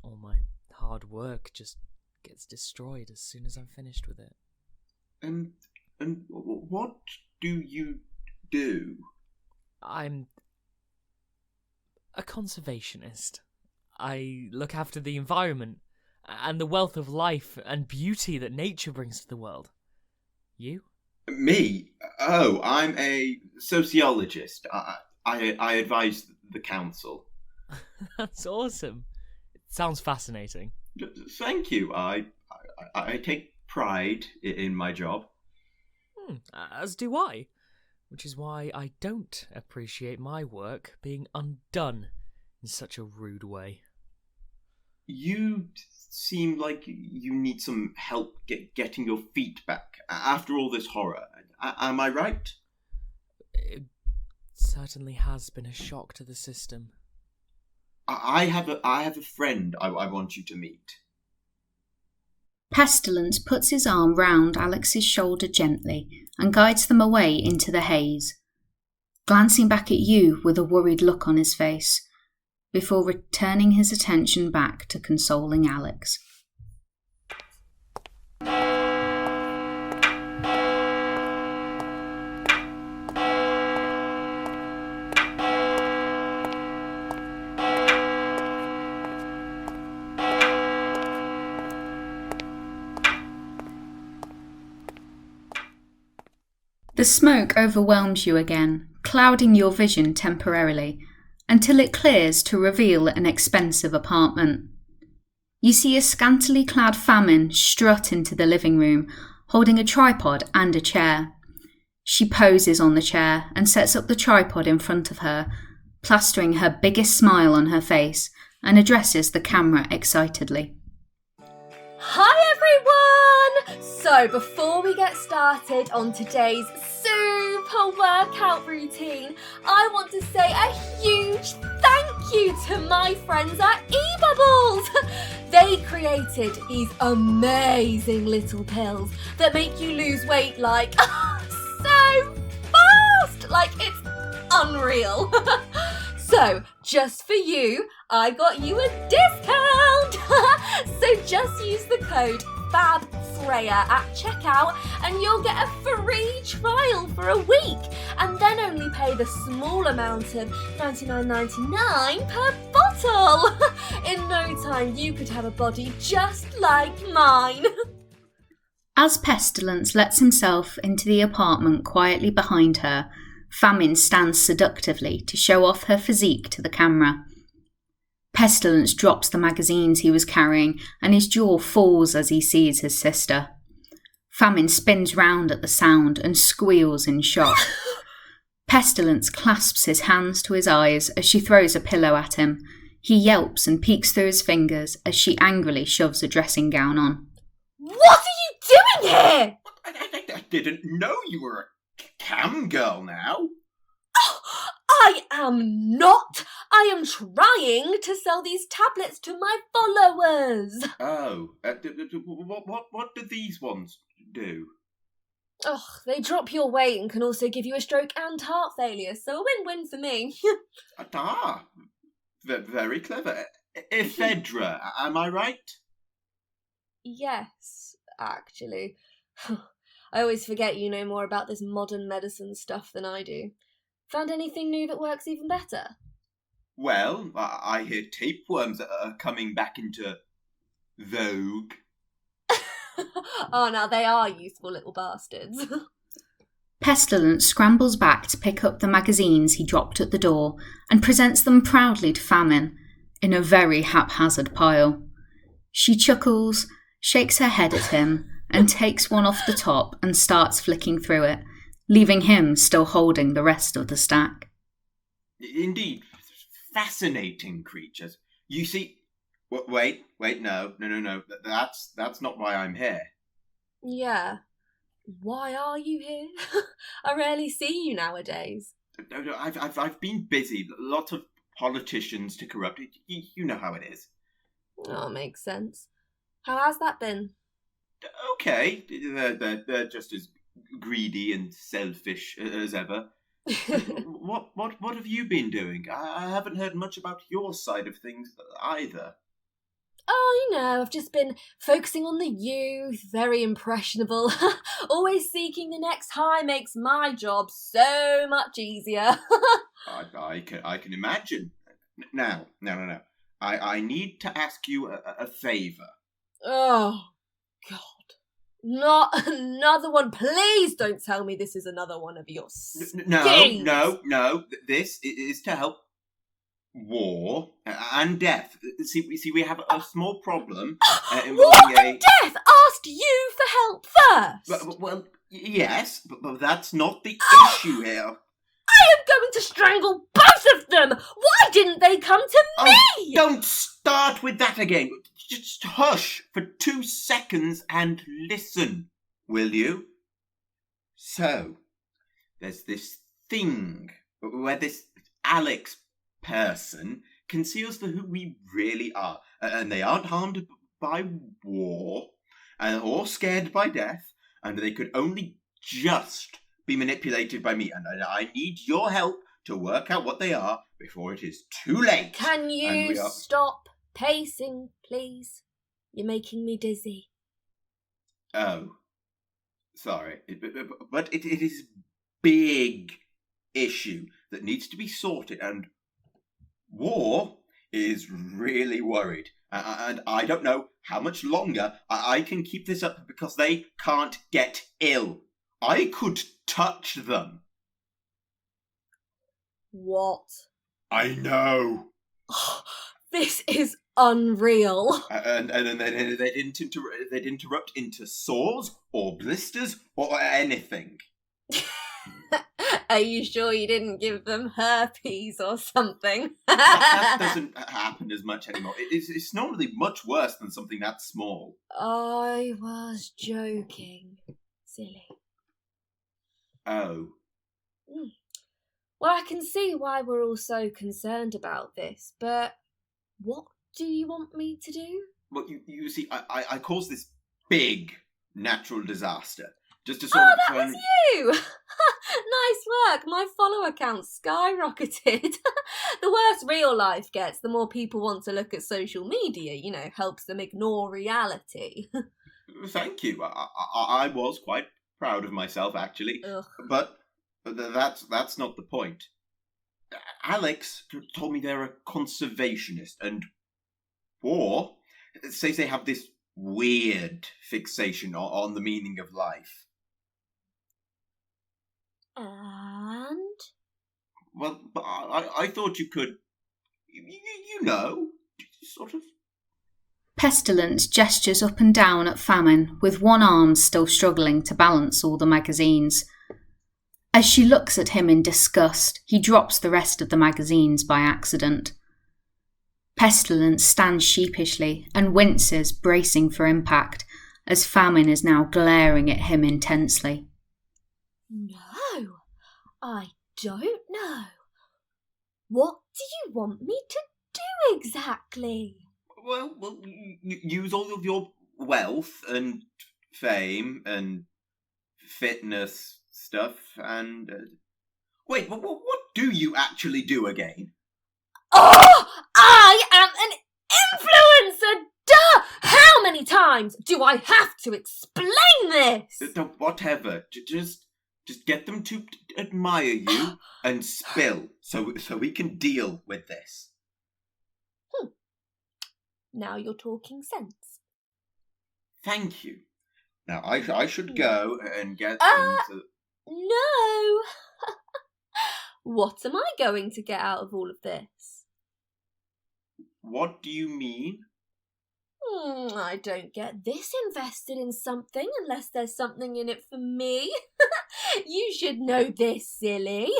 all my hard work just gets destroyed as soon as I'm finished with it. And what do you do? I'm a conservationist. I look after the environment and the wealth of life and beauty that nature brings to the world. You? Me? Oh, I'm a sociologist. I advise the council. That's awesome. It sounds fascinating. Thank you. I take pride in my job. As do I. Which is why I don't appreciate my work being undone in such a rude way. You seem like you need some help getting your feet back after all this horror. Am I right? It certainly has been a shock to the system. I have a friend I want you to meet. Pestilence puts his arm round Alex's shoulder gently and guides them away into the haze, glancing back at you with a worried look on his face, before returning his attention back to consoling Alex. The smoke overwhelms you again, clouding your vision temporarily, until it clears to reveal an expensive apartment. You see a scantily clad famine strut into the living room, holding a tripod and a chair. She poses on the chair and sets up the tripod in front of her, plastering her biggest smile on her face, and addresses the camera excitedly. Hi everyone! So before we get started on today's super workout routine, I want to say a huge thank you to my friends at eBubbles. They created these amazing little pills that make you lose weight like so fast. Like it's unreal. So, just for you, I got you a discount. So just use the code FABFREYA at checkout and you'll get a free trial for a week and then only pay the small amount of $99.99 per bottle. In no time, you could have a body just like mine. As Pestilence lets himself into the apartment quietly behind her, Famine stands seductively to show off her physique to the camera. Pestilence drops the magazines he was carrying and his jaw falls as he sees his sister. Famine spins round at the sound and squeals in shock. Pestilence clasps his hands to his eyes as she throws a pillow at him. He yelps and peeks through his fingers as she angrily shoves a dressing gown on. What are you doing here? I didn't know you were a cam girl now. I am not. I am trying to sell these tablets to my followers. Oh, what do these ones do? Ugh, they drop your weight and can also give you a stroke and heart failure, so a win-win for me. Very clever. Ephedra, am I right? Yes, actually. I always forget you know more about this modern medicine stuff than I do. Found anything new that works even better? Well, I hear tapeworms are coming back into vogue. Oh, now they are useful little bastards. Pestilence scrambles back to pick up the magazines he dropped at the door and presents them proudly to Famine in a very haphazard pile. She chuckles, shakes her head at him, and takes one off the top and starts flicking through it, leaving him still holding the rest of the stack. Indeed, fascinating creatures. You see... Wait, no. That's not why I'm here. Yeah. Why are you here? I rarely see you nowadays. No, I've been busy. Lots of politicians to corrupt. You know how it is. Oh, makes sense. How has that been? Okay, they're just as greedy and selfish as ever. What have you been doing? I haven't heard much about your side of things either. Oh, you know, I've just been focusing on the youth, very impressionable. Always seeking the next high makes my job so much easier. I can imagine. Now, no. I need to ask you a favour. Oh, God. Not another one. Please don't tell me this is another one of your schemes. No. This is to help war and death. See, we have a small problem involving War and death asked you for help first. Well, yes, but that's not the issue here. I am going to strangle both of them. Why didn't they come to me? Don't start with that again. Just hush for 2 seconds and listen, will you? So, there's this thing where this Alex person conceals who we really are, and they aren't harmed by war or scared by death, and they could only just be manipulated by me, and I need your help to work out what they are before it is too late. Can you stop pacing, please? You're making me dizzy. Oh, sorry, but it is a big issue that needs to be sorted, and war is really worried, and I don't know how much longer I can keep this up because they can't get ill. I could touch them. What? I know. This is unreal. And they didn't interrupt into sores or blisters or anything. Are you sure you didn't give them herpes or something? That doesn't happen as much anymore. It's normally much worse than something that small. I was joking. Silly. Oh. Well, I can see why we're all so concerned about this, but what do you want me to do? Well, you see, I caused this big natural disaster. Just to Oh, sort of that was you! Nice work. My follower count skyrocketed. The worse real life gets, the more people want to look at social media, helps them ignore reality. Thank you. I was quite proud of myself, actually. Ugh. But that's not the point. Alex told me they're a conservationist, and says they have this weird fixation on the meaning of life. And? Well, but I thought you could, sort of. Pestilence gestures up and down at Famine, with one arm still struggling to balance all the magazines. As she looks at him in disgust, he drops the rest of the magazines by accident. Pestilence stands sheepishly and winces, bracing for impact, as Famine is now glaring at him intensely. No, I don't know. What do you want me to do exactly? Well, use all of your wealth and fame and fitness stuff and... Wait, what do you actually do again? Oh, I am an influencer! Duh! How many times do I have to explain this? Whatever. Just get them to admire you and spill so we can deal with this. Now you're talking sense. Thank you. Now I should go and get them to... No! What am I going to get out of all of this? What do you mean? I don't get this invested in something unless there's something in it for me. You should know this, silly.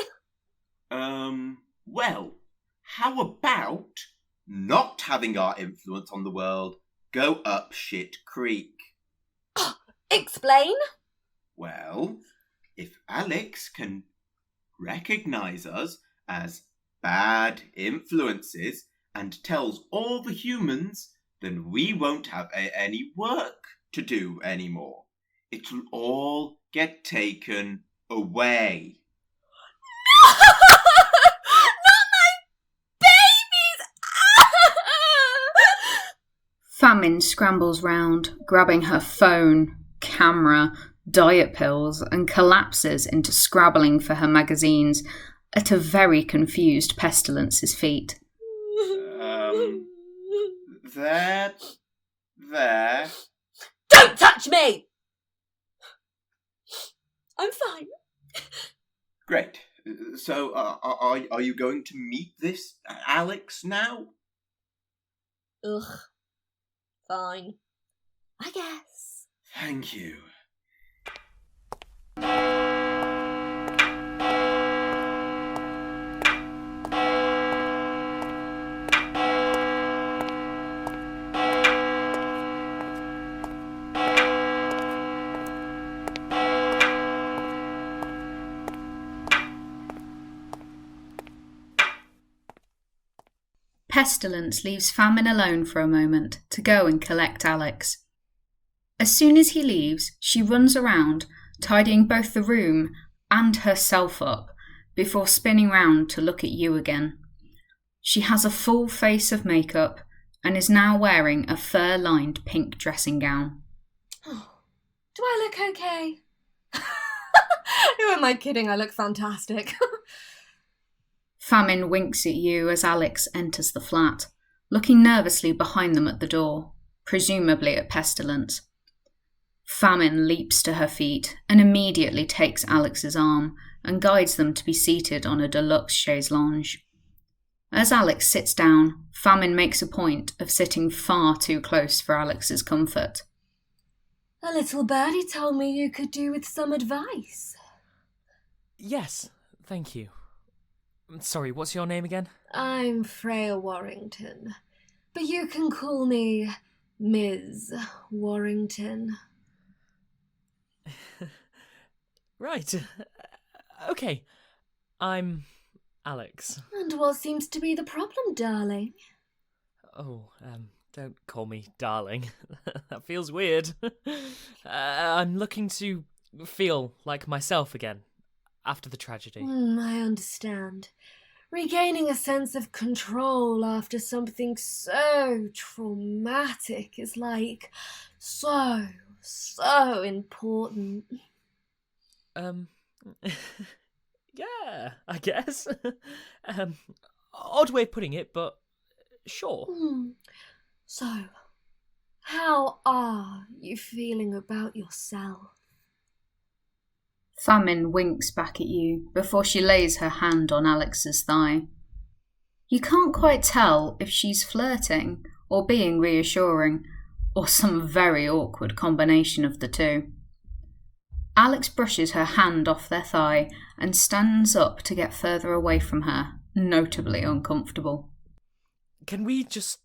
Well, how about not having our influence on the world go up shit creek? Explain. Well, if Alex can recognize us as bad influences and tells all the humans, then we won't have any work to do anymore. It'll all get taken away. Not my babies! Famine scrambles round, grabbing her phone, camera, diet pills, and collapses into scrabbling for her magazines at a very confused Pestilence's feet. There. Don't touch me! I'm fine. Great. So, are you going to meet this Alex now? Ugh. Fine. I guess. Thank you. Pestilence leaves Famine alone for a moment to go and collect Alex. As soon as he leaves, she runs around, tidying both the room and herself up before spinning round to look at you again. She has a full face of makeup and is now wearing a fur-lined pink dressing gown. Oh, do I look okay? Who am I kidding? I look fantastic. Famine winks at you as Alex enters the flat, looking nervously behind them at the door, presumably at Pestilence. Famine leaps to her feet and immediately takes Alex's arm and guides them to be seated on a deluxe chaise lounge. As Alex sits down, Famine makes a point of sitting far too close for Alex's comfort. A little birdie told me you could do with some advice. Yes, thank you. Sorry, what's your name again? I'm Freya Warrington, but you can call me Ms. Warrington. Right. Okay. I'm Alex. And what seems to be the problem, darling? Oh, don't call me darling. That feels weird. I'm looking to feel like myself again after the tragedy. I understand. Regaining a sense of control after something so traumatic is like so important. Yeah, I guess. Odd way of putting it, but sure. So, how are you feeling about yourself? Famine winks back at you before she lays her hand on Alex's thigh. You can't quite tell if she's flirting or being reassuring, or some very awkward combination of the two. Alex brushes her hand off their thigh and stands up to get further away from her, notably uncomfortable. Can we just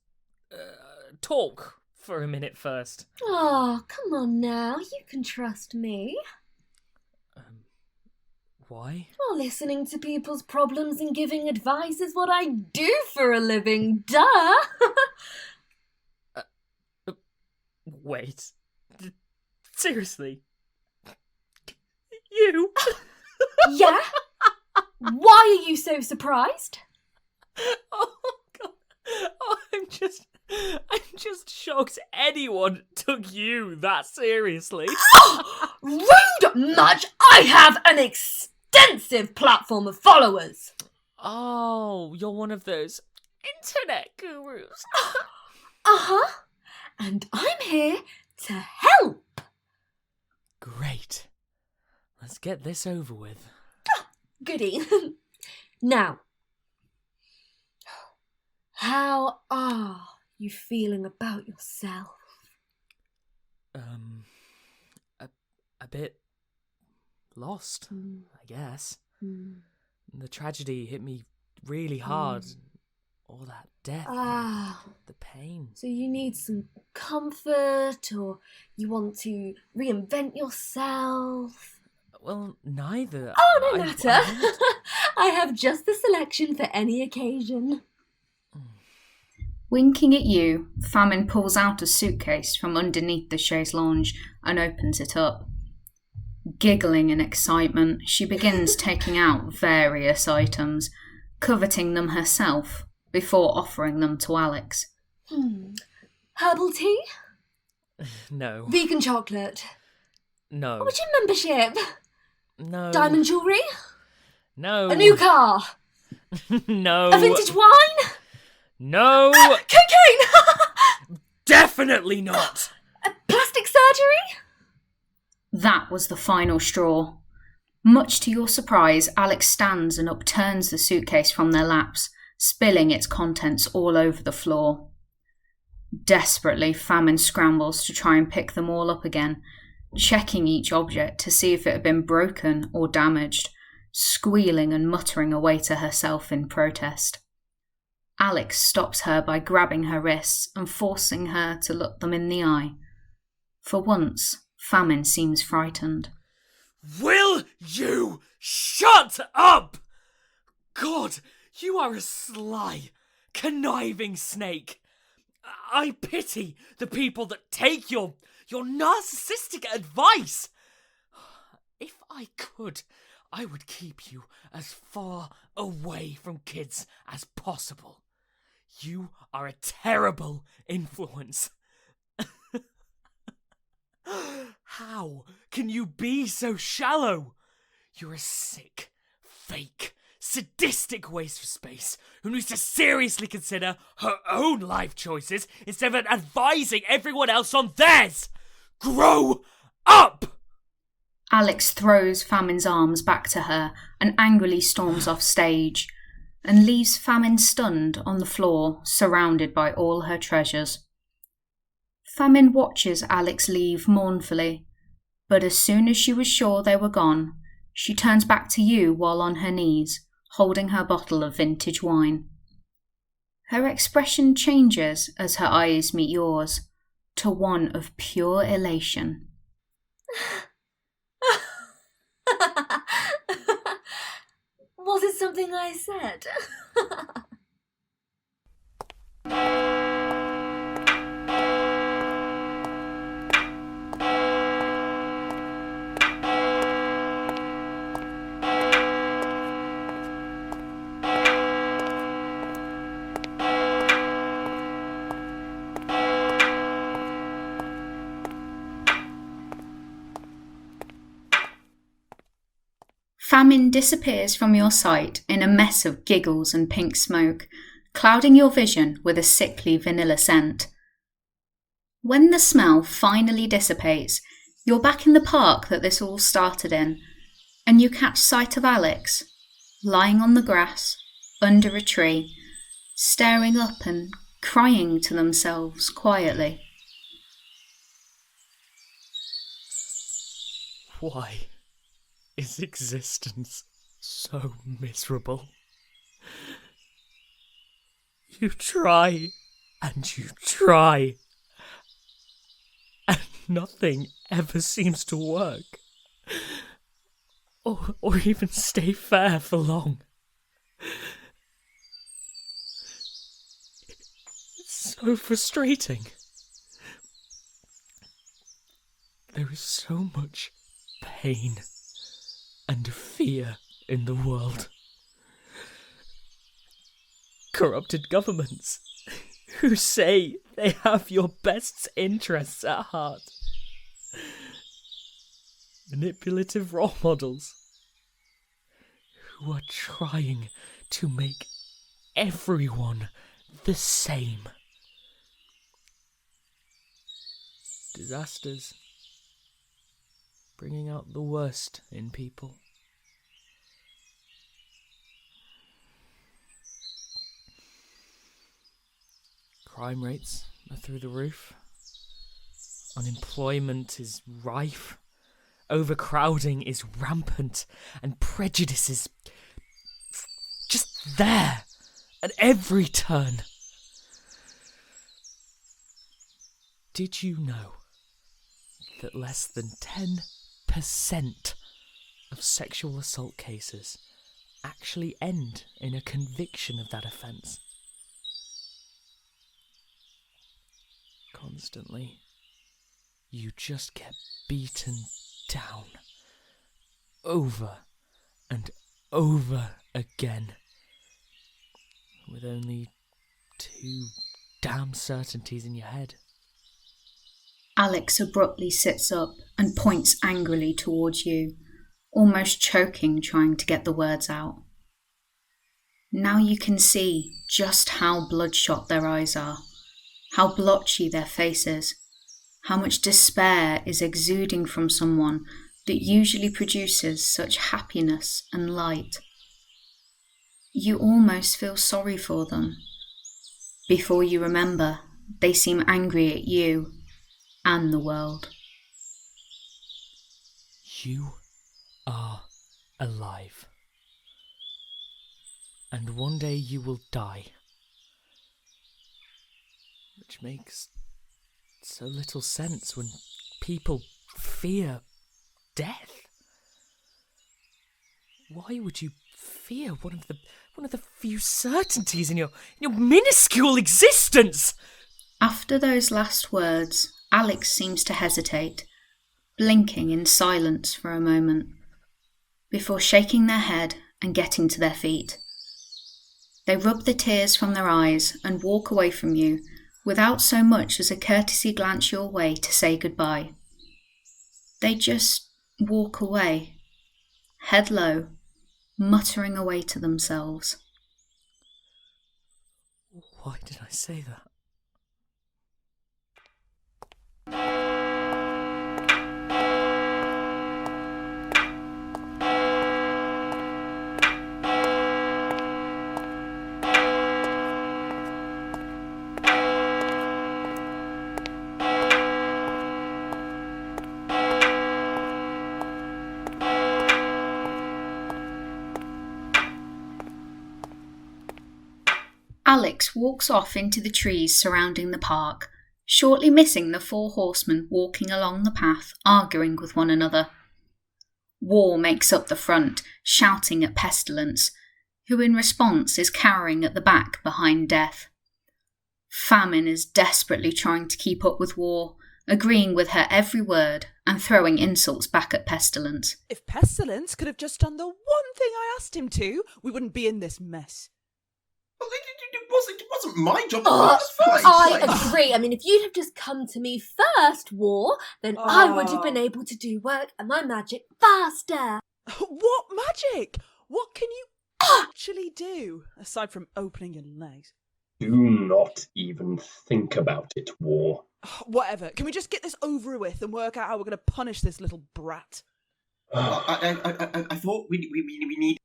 talk for a minute first? Oh, come on now, you can trust me. Why? Well, listening to people's problems and giving advice is what I do for a living, duh! Wait. Seriously? You? Yeah? Why are you so surprised? Oh, God. Oh, I'm just shocked anyone took you that seriously. Rude much! I have an extensive platform of followers! Oh, you're one of those internet gurus. Uh-huh. And I'm here to help. Great. Let's get this over with. Goody. Now, how are you feeling about yourself? A bit lost, I guess. The tragedy hit me really hard. All that death, the pain. So you need some comfort, or you want to reinvent yourself? Well, neither. Oh, no matter. I have just the selection for any occasion. Winking at you, Famine pulls out a suitcase from underneath the chaise lounge and opens it up. Giggling in excitement, she begins taking out various items, coveting them herself before offering them to Alex. Herbal tea? No. Vegan chocolate? No. Gym membership? No. Diamond jewellery? No. A new car? No. A vintage wine? No. Cocaine? Definitely not. Plastic surgery? That was the final straw. Much to your surprise, Alex stands and upturns the suitcase from their laps, spilling its contents all over the floor. Desperately, Famine scrambles to try and pick them all up again, checking each object to see if it had been broken or damaged, squealing and muttering away to herself in protest. Alex stops her by grabbing her wrists and forcing her to look them in the eye. For once, Famine seems frightened. Will you shut up? God, you are a sly, conniving snake. I pity the people that take your narcissistic advice. If I could, I would keep you as far away from kids as possible. You are a terrible influence. How can you be so shallow? You're a sick, fake, sadistic waste of space who needs to seriously consider her own life choices instead of advising everyone else on theirs. Grow up! Alex throws Famine's arms back to her and angrily storms off stage, and leaves Famine stunned on the floor, surrounded by all her treasures. Famine watches Alex leave mournfully, but as soon as she was sure they were gone, she turns back to you while on her knees, holding her bottle of vintage wine. Her expression changes as her eyes meet yours, to one of pure elation. Was it something I said? Famine disappears from your sight in a mess of giggles and pink smoke, clouding your vision with a sickly vanilla scent. When the smell finally dissipates, you're back in the park that this all started in, and you catch sight of Alex, lying on the grass, under a tree, staring up and crying to themselves quietly. Why is existence so miserable? You try and you try, and nothing ever seems to work, or even stay fair for long. It's so frustrating. There is so much pain and fear in the world. Corrupted governments who say they have your best interests at heart. Manipulative role models who are trying to make everyone the same. Disasters bringing out the worst in people. Crime rates are through the roof. Unemployment is rife. Overcrowding is rampant. And prejudice is just there at every turn. Did you know that less than 10% of sexual assault cases actually end in a conviction of that offence? Constantly, you just get beaten down over and over again with only two damn certainties in your head. Alex abruptly sits up and points angrily towards you, almost choking trying to get the words out. Now you can see just how bloodshot their eyes are, how blotchy their faces, how much despair is exuding from someone that usually produces such happiness and light. You almost feel sorry for them. Before you remember, they seem angry at you and the world. You are alive. And one day you will die. Which makes so little sense when people fear death. Why would you fear one of the few certainties in your minuscule existence? After those last words, Alex seems to hesitate, blinking in silence for a moment, before shaking their head and getting to their feet. They rub the tears from their eyes and walk away from you without so much as a courtesy glance your way to say goodbye. They just walk away, head low, muttering away to themselves. Why did I say that? Alex walks off into the trees surrounding the park, shortly missing the 4 horsemen walking along the path, arguing with one another. War makes up the front, shouting at pestilence, who in response is cowering at the back behind Death. Famine is desperately trying to keep up with War, agreeing with her every word and throwing insults back at Pestilence. If Pestilence could have just done the one thing I asked him to, we wouldn't be in this mess. Well, it wasn't my job. I agree. I mean, if you'd have just come to me first, War, then I would have been able to do work and my magic faster. What magic? What can you actually do, aside from opening your legs? Do not even think about it, War. Whatever. Can we just get this over with and work out how we're going to punish this little brat? Well, I thought we need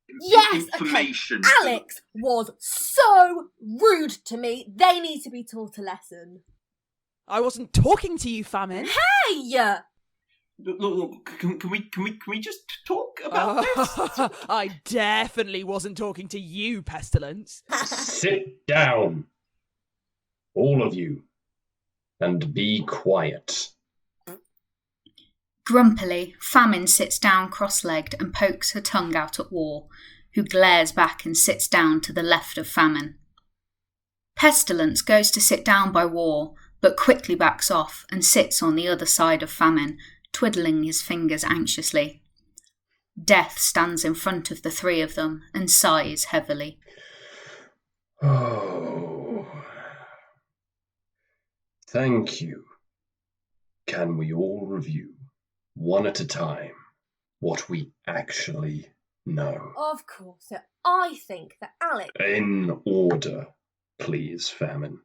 information. Okay. Alex was so rude to me. They need to be taught a lesson. I wasn't talking to you, Famine. Hey! Look, can we just talk about this? I definitely wasn't talking to you, Pestilence. Sit down, all of you, and be quiet. Grumpily, Famine sits down cross-legged and pokes her tongue out at War, who glares back and sits down to the left of Famine. Pestilence goes to sit down by War, but quickly backs off and sits on the other side of Famine, twiddling his fingers anxiously. Death stands in front of the three of them and sighs heavily. Oh. Thank you. Can we all review, one at a time, what we actually know? Of course. So I think that Alex... In order, please, Famine.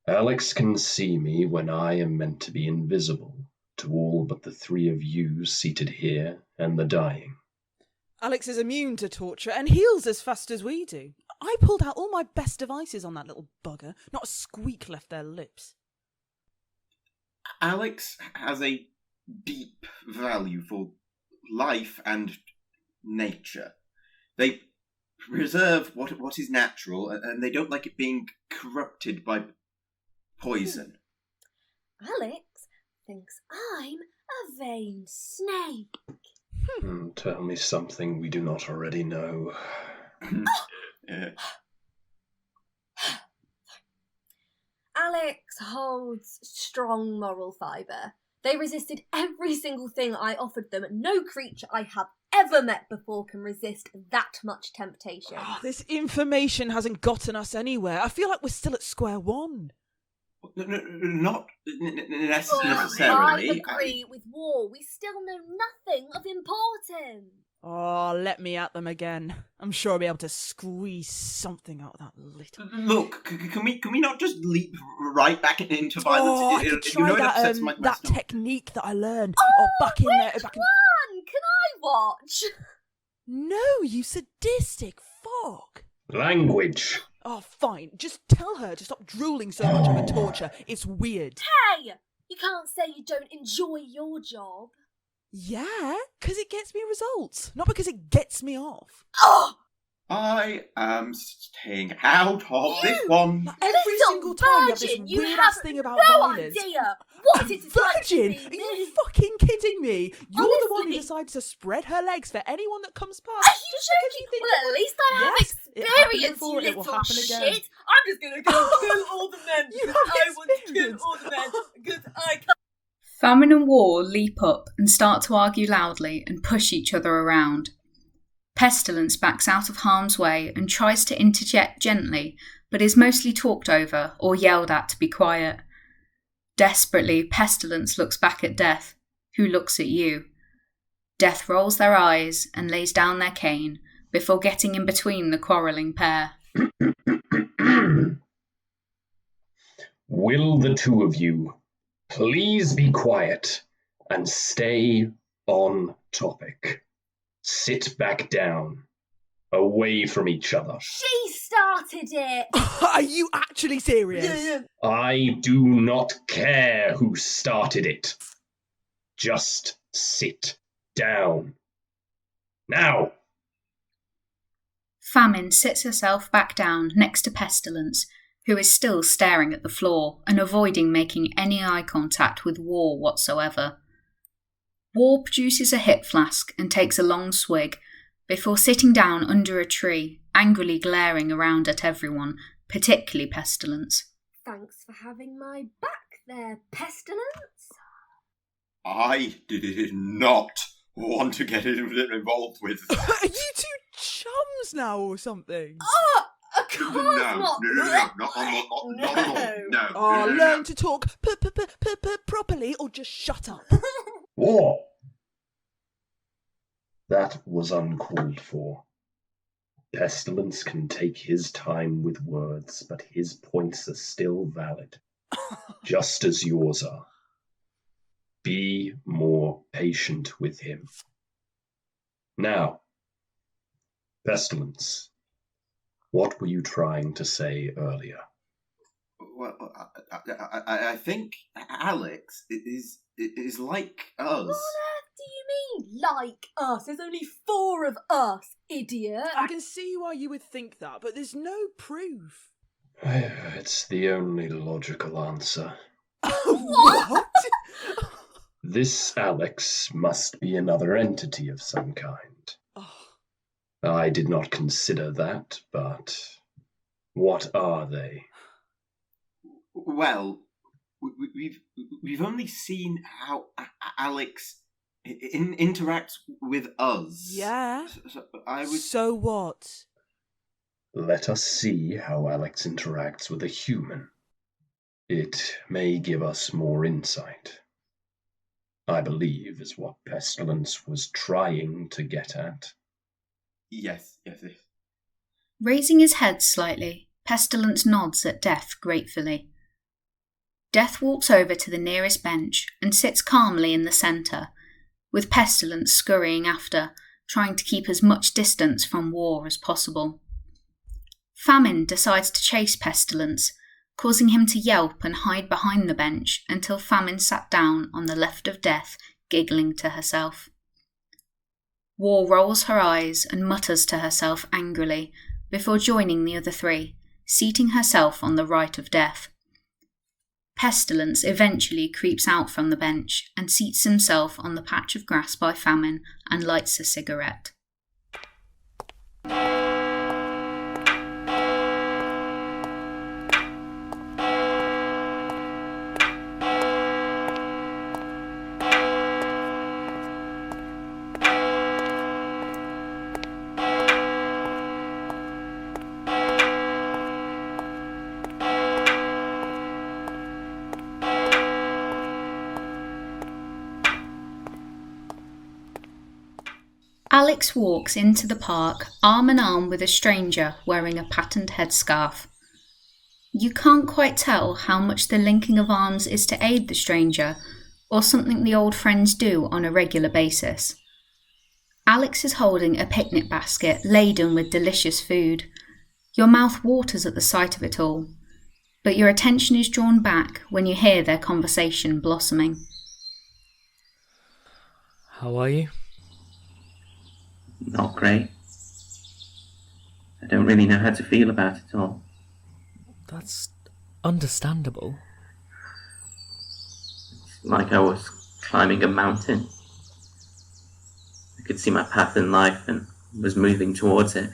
Alex can see me when I am meant to be invisible to all but the three of you seated here and the dying. Alex is immune to torture and heals as fast as we do. I pulled out all my best devices on that little bugger. Not a squeak left their lips. Alex has a deep value for life and nature. They preserve what is natural, and they don't like it being corrupted by poison. Alex thinks I'm a vain snake. Tell me something we do not already know. Alex holds strong moral fibre. They resisted every single thing I offered them. No creature I have ever met before can resist that much temptation. This information hasn't gotten us anywhere. I feel like we're still at square one. Not necessarily. I agree with War. We still know nothing of importance. Oh, let me at them again. I'm sure I'll be able to squeeze something out of that little... Look, can we not just leap right back into violence? Oh, I could try that technique that I learned. Back in there. Which one? Can I watch? No, you sadistic fuck. Language. Oh, fine. Just tell her to stop drooling so much over torture. It's weird. Hey! You can't say you don't enjoy your job. Yeah, because it gets me results, not because it gets me off. Oh! I am staying out of this one. Every single time you have this weird-ass thing about violence. Idea what it is like to Virgin? be Are you fucking kidding me? You're the one who decides to spread her legs for anyone that comes past. Are you joking? Well, at least I have experience, you little shit. I'm just going to go kill all the men. I want to kill all the men because I can't. Famine and War leap up and start to argue loudly and push each other around. Pestilence backs out of harm's way and tries to interject gently, but is mostly talked over or yelled at to be quiet. Desperately, Pestilence looks back at Death, who looks at you. Death rolls their eyes and lays down their cane before getting in between the quarrelling pair. Will the two of you please be quiet and stay on topic? Sit back down, away from each other. She started it. Are you actually serious? I do not care who started it. Just sit down. Now! Famine sits herself back down next to Pestilence, who is still staring at the floor and avoiding making any eye contact with War whatsoever. War produces a hip flask and takes a long swig before sitting down under a tree, angrily glaring around at everyone, particularly Pestilence. Thanks for having my back there, Pestilence. I did not want to get involved with. Are you two chums now or something? Oh, of course No, not. not at all. No. Oh, learn to talk properly or just shut up. War! That was uncalled for. Pestilence can take his time with words, but his points are still valid, just as yours are. Be more patient with him. Now, Pestilence, what were you trying to say earlier? Well, I think Alex is like us. What on earth do you mean, like us? There's only 4 of us, idiot. I can see why you would think that, but there's no proof. It's the only logical answer. What? This Alex must be another entity of some kind. Oh. I did not consider that, but what are they? Well, we've only seen how Alex interacts with us. Yeah. So So what? Let us see how Alex interacts with a human. It may give us more insight. I believe is what Pestilence was trying to get at. Yes. Raising his head slightly, Pestilence nods at Death gratefully. Death walks over to the nearest bench and sits calmly in the centre, with Pestilence scurrying after, trying to keep as much distance from War as possible. Famine decides to chase Pestilence, causing him to yelp and hide behind the bench until Famine sat down on the left of Death, giggling to herself. War rolls her eyes and mutters to herself angrily before joining the other 3, seating herself on the right of Death. Pestilence eventually creeps out from the bench and seats himself on the patch of grass by Famine and lights a cigarette. Alex walks into the park arm in arm with a stranger wearing a patterned headscarf. You can't quite tell how much the linking of arms is to aid the stranger or something the old friends do on a regular basis. Alex is holding a picnic basket laden with delicious food. Your mouth waters at the sight of it all, but your attention is drawn back when you hear their conversation blossoming. How are you? Not great. I don't really know how to feel about it all. That's understandable. It's like I was climbing a mountain. I could see my path in life and was moving towards it.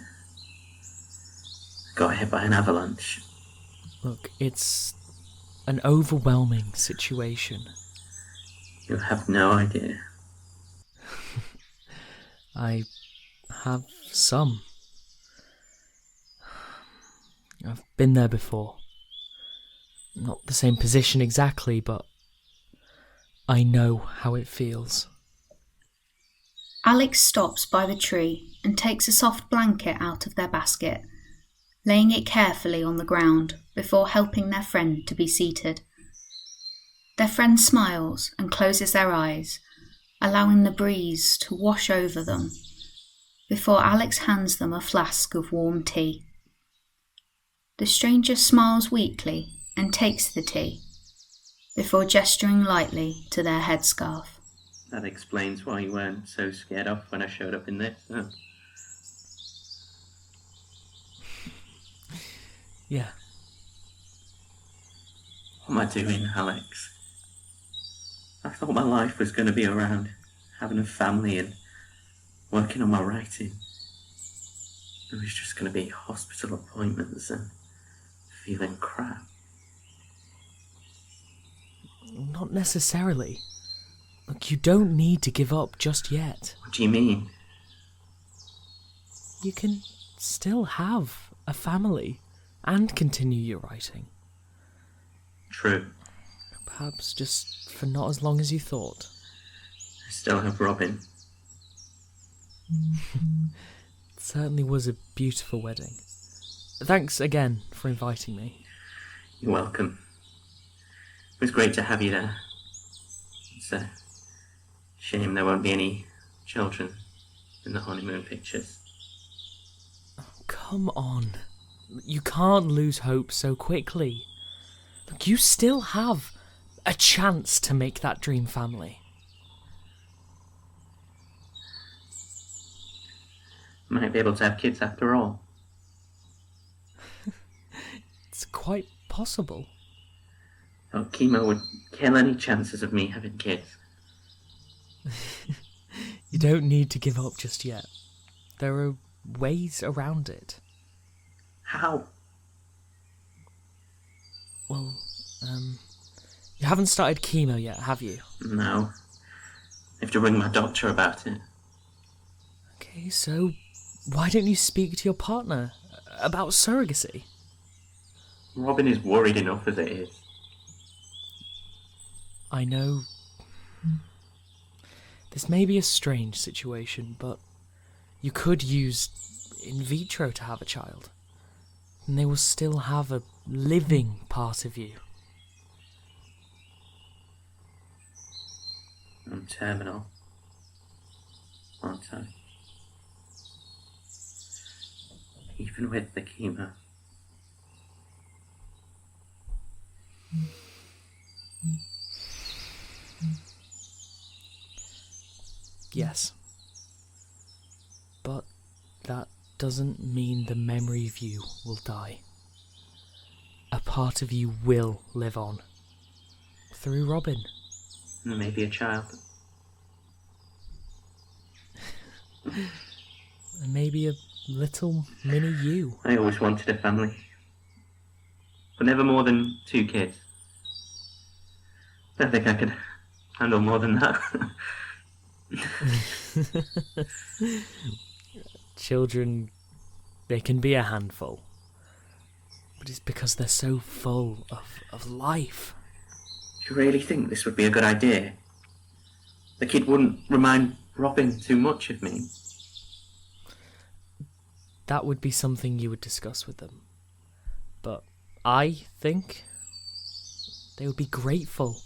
I got hit by an avalanche. Look, it's an overwhelming situation. You have no idea. I have some. I've been there before. Not the same position exactly, but I know how it feels. Alex stops by the tree and takes a soft blanket out of their basket, laying it carefully on the ground before helping their friend to be seated. Their friend smiles and closes their eyes, allowing the breeze to wash over them, before Alex hands them a flask of warm tea. The stranger smiles weakly and takes the tea, before gesturing lightly to their headscarf. That explains why you weren't so scared off when I showed up in this, huh? Yeah. What am I doing, Alex? I thought my life was going to be around having a family and working on my writing. It was just going to be hospital appointments and feeling crap. Not necessarily. Look, you don't need to give up just yet. What do you mean? You can still have a family and continue your writing. True. Perhaps just for not as long as you thought. I still have Robin. It certainly was a beautiful wedding. Thanks again for inviting me. You're welcome. It was great to have you there. It's a shame there won't be any children in the honeymoon pictures. Oh, come on. You can't lose hope so quickly. Look, you still have a chance to make that dream family. Might be able to have kids after all. It's quite possible. Oh, chemo would kill any chances of me having kids. You don't need to give up just yet. There are ways around it. How? Well, you haven't started chemo yet, have you? No. I have to ring my doctor about it. Okay, so why don't you speak to your partner about surrogacy? Robin is worried enough as it is. I know this may be a strange situation, but you could use in vitro to have a child, and they will still have a living part of you. I'm terminal, aren't I? Even with the chemo. Yes. But that doesn't mean the memory of you will die. A part of you will live on. Through Robin. Maybe a child. And maybe a little mini you. I always wanted a family. But never more than 2 kids. I don't think I could handle more than that. Children, they can be a handful. But it's because they're so full of life. Do you really think this would be a good idea? The kid wouldn't remind Robin too much of me. That would be something you would discuss with them. But I think they would be grateful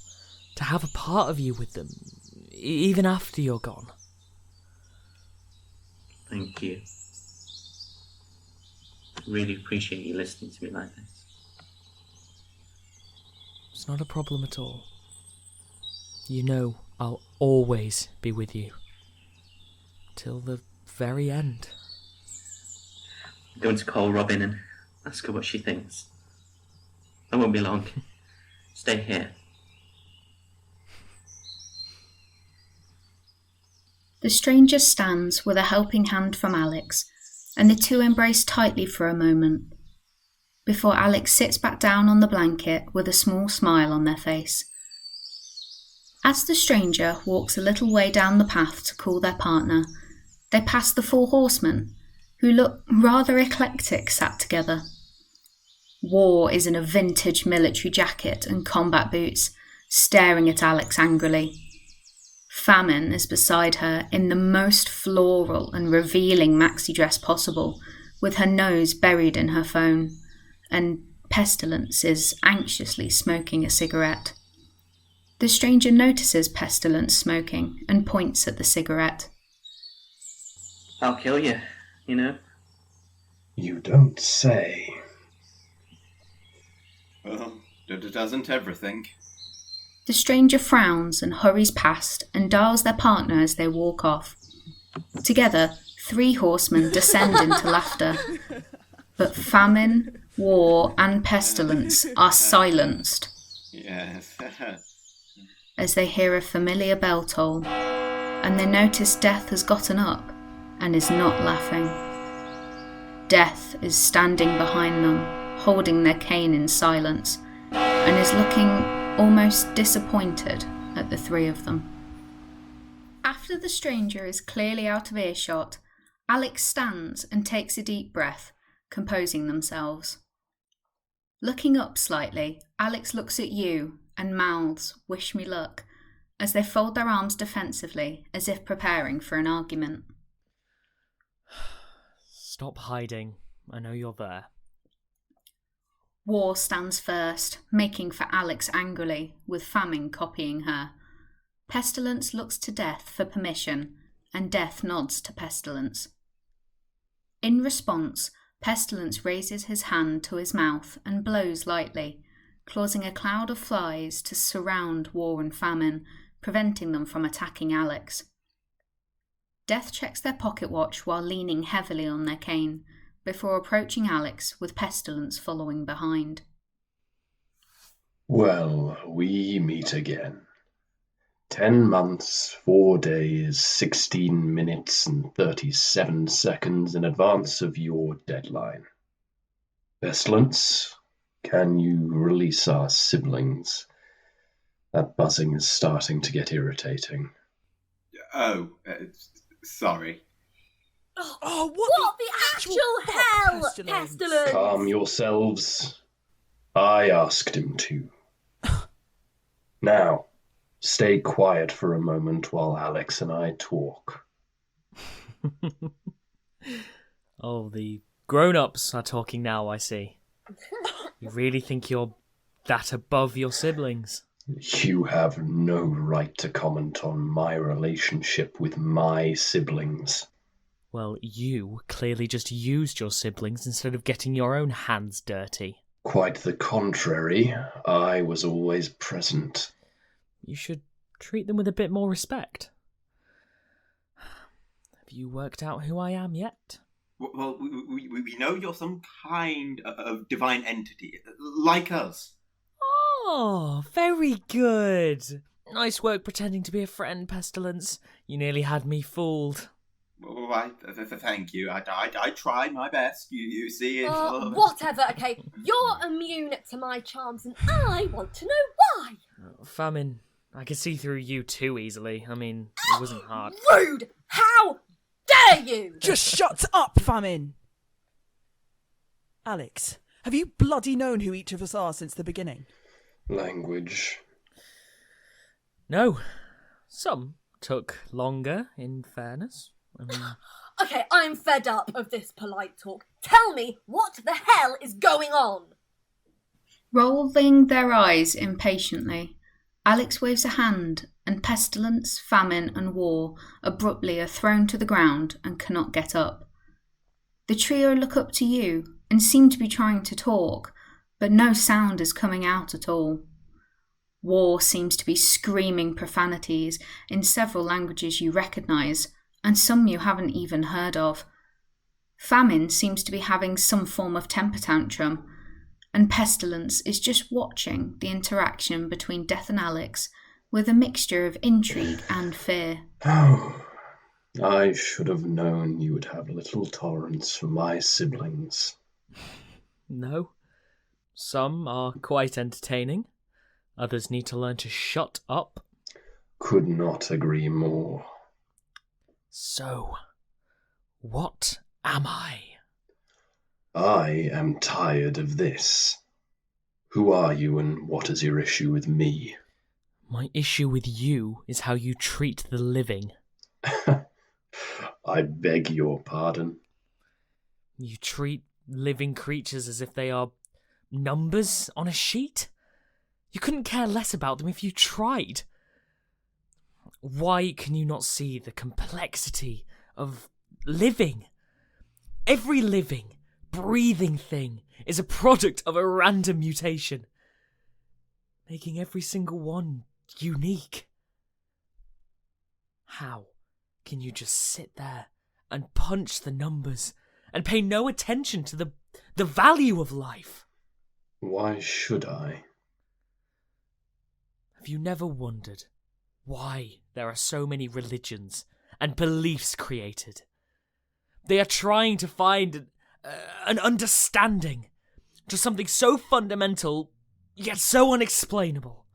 to have a part of you with them, even after you're gone. Thank you. Really appreciate you listening to me like this. It's not a problem at all. You know I'll always be with you. Till the very end. I'm going to call Robin and ask her what she thinks. I won't be long. Stay here. The stranger stands with a helping hand from Alex, and the two embrace tightly for a moment, before Alex sits back down on the blanket with a small smile on their face. As the stranger walks a little way down the path to call their partner, they pass the 4 horsemen, who look rather eclectic sat together. War is in a vintage military jacket and combat boots, staring at Alex angrily. Famine is beside her in the most floral and revealing maxi dress possible, with her nose buried in her phone, and Pestilence is anxiously smoking a cigarette. The stranger notices Pestilence smoking and points at the cigarette. I'll kill you, you know. You don't say. Well, doesn't everything? The stranger frowns and hurries past and dials their partner as they walk off. Together, 3 horsemen descend into laughter. But famine, war, and pestilence are silenced Yes. as they hear a familiar bell toll, and they notice Death has gotten up and is not laughing. Death is standing behind them, holding their cane in silence, and is looking almost disappointed at the three of them. After the stranger is clearly out of earshot, Alex stands and takes a deep breath, composing themselves. Looking up slightly, Alex looks at you and mouths, "Wish me luck," as they fold their arms defensively, as if preparing for an argument. Stop hiding. I know you're there. War stands first, making for Alex angrily, with Famine copying her. Pestilence looks to Death for permission, and Death nods to Pestilence. In response, Pestilence raises his hand to his mouth and blows lightly, causing a cloud of flies to surround War and Famine, preventing them from attacking Alex. Death checks their pocket watch while leaning heavily on their cane, before approaching Alex with Pestilence following behind. Well, we meet again. 10 months, 4 days, 16 minutes and 37 seconds in advance of your deadline. Pestilence, can you release our siblings? That buzzing is starting to get irritating. Sorry. Oh, What the actual hell, Pestilence? Calm yourselves. I asked him to. Now, stay quiet for a moment while Alex and I talk. Oh, the grown-ups are talking now, I see. You really think you're that above your siblings? You have no right to comment on my relationship with my siblings. Well, you clearly just used your siblings instead of getting your own hands dirty. Quite the contrary. I was always present. You should treat them with a bit more respect. Have you worked out who I am yet? Well, we know you're some kind of divine entity, like us. Oh, very good. Nice work pretending to be a friend, Pestilence. You nearly had me fooled. Well, thank you. I tried my best. You see it. Whatever, okay. You're immune to my charms, and I want to know why. Famine, I could see through you too easily. I mean, it wasn't hard. Rude! How dare you! Just shut up, Famine! Alex, have you bloody known who each of us are since the beginning? Language. No. Some took longer, in fairness. I mean... Okay, I'm fed up of this polite talk. Tell me what the hell is going on? Rolling their eyes impatiently, Alex waves a hand, and Pestilence, Famine, and War abruptly are thrown to the ground and cannot get up. The trio look up to you and seem to be trying to talk, but no sound is coming out at all. War seems to be screaming profanities in several languages you recognise, and some you haven't even heard of. Famine seems to be having some form of temper tantrum, and Pestilence is just watching the interaction between Death and Alex with a mixture of intrigue and fear. Oh, I should have known you would have little tolerance for my siblings. No. Some are quite entertaining. Others need to learn to shut up. Could not agree more. So, what am I? I am tired of this. Who are you and what is your issue with me? My issue with you is how you treat the living. I beg your pardon. You treat living creatures as if they are numbers on a sheet? You couldn't care less about them if you tried. Why can you not see the complexity of living? Every living, breathing thing is a product of a random mutation, making every single one unique. How can you just sit there and punch the numbers and pay no attention to the value of life? Why should I? Have you never wondered why there are so many religions and beliefs created? They are trying to find an understanding. Just something so fundamental, yet so unexplainable.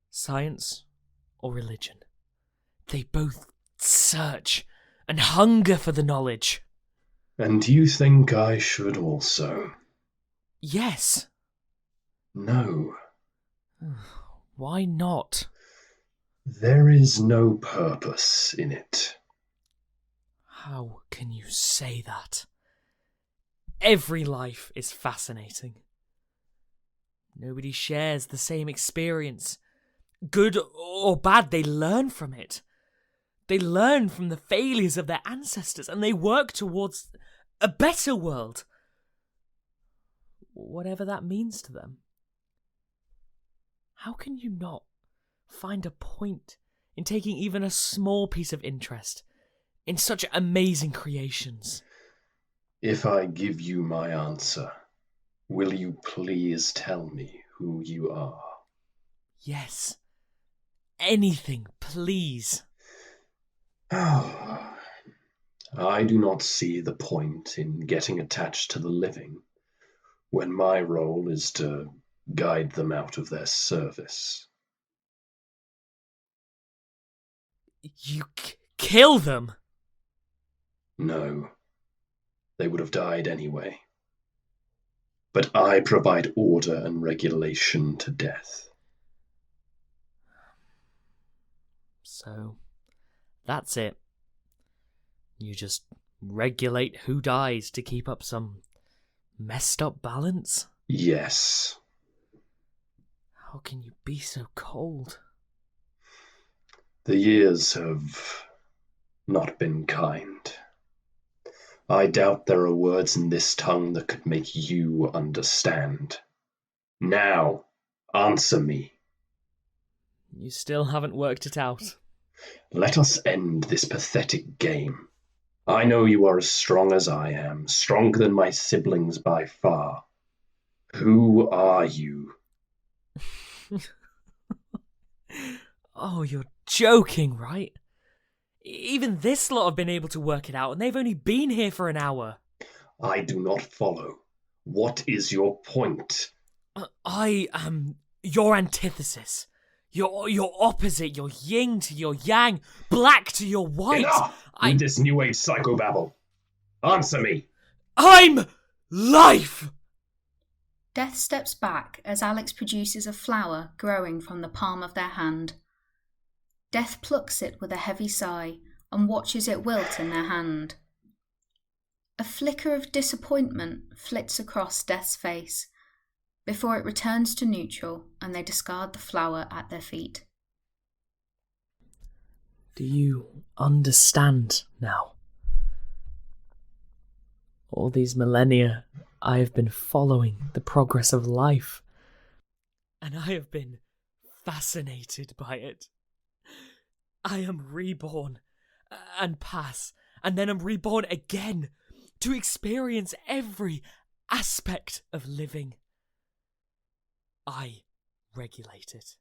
Science or religion, they both search and hunger for the knowledge. And you think I should also? Yes. No. Why not? There is no purpose in it. How can you say that? Every life is fascinating. Nobody shares the same experience. Good or bad, they learn from it. They learn from the failures of their ancestors and they work towards a better world. Whatever that means to them. How can you not find a point in taking even a small piece of interest in such amazing creations? If I give you my answer, will you please tell me who you are? Yes. Anything, please. I do not see the point in getting attached to the living when my role is to guide them out of their service. You kill them? No, they would have died anyway. But I provide order and regulation to death. So, that's it. You just regulate who dies to keep up some messed up balance? Yes. How can you be so cold? The years have not been kind. I doubt there are words in this tongue that could make you understand. Now, answer me. You still haven't worked it out. Let us end this pathetic game. I know you are as strong as I am, stronger than my siblings by far. Who are you? Oh, you're joking, right? Even this lot have been able to work it out, and they've only been here for an hour. I do not follow. What is your point? I am your antithesis. Your opposite, your yin to your yang, black to your white. Enough with this new age psychobabble. Answer me. I'm life! Death steps back as Alex produces a flower growing from the palm of their hand. Death plucks it with a heavy sigh and watches it wilt in their hand. A flicker of disappointment flits across Death's face before it returns to neutral and they discard the flower at their feet. Do you understand now? All these millennia, I have been following the progress of life, and I have been fascinated by it. I am reborn, and pass, and then am reborn again, to experience every aspect of living. I regulate it.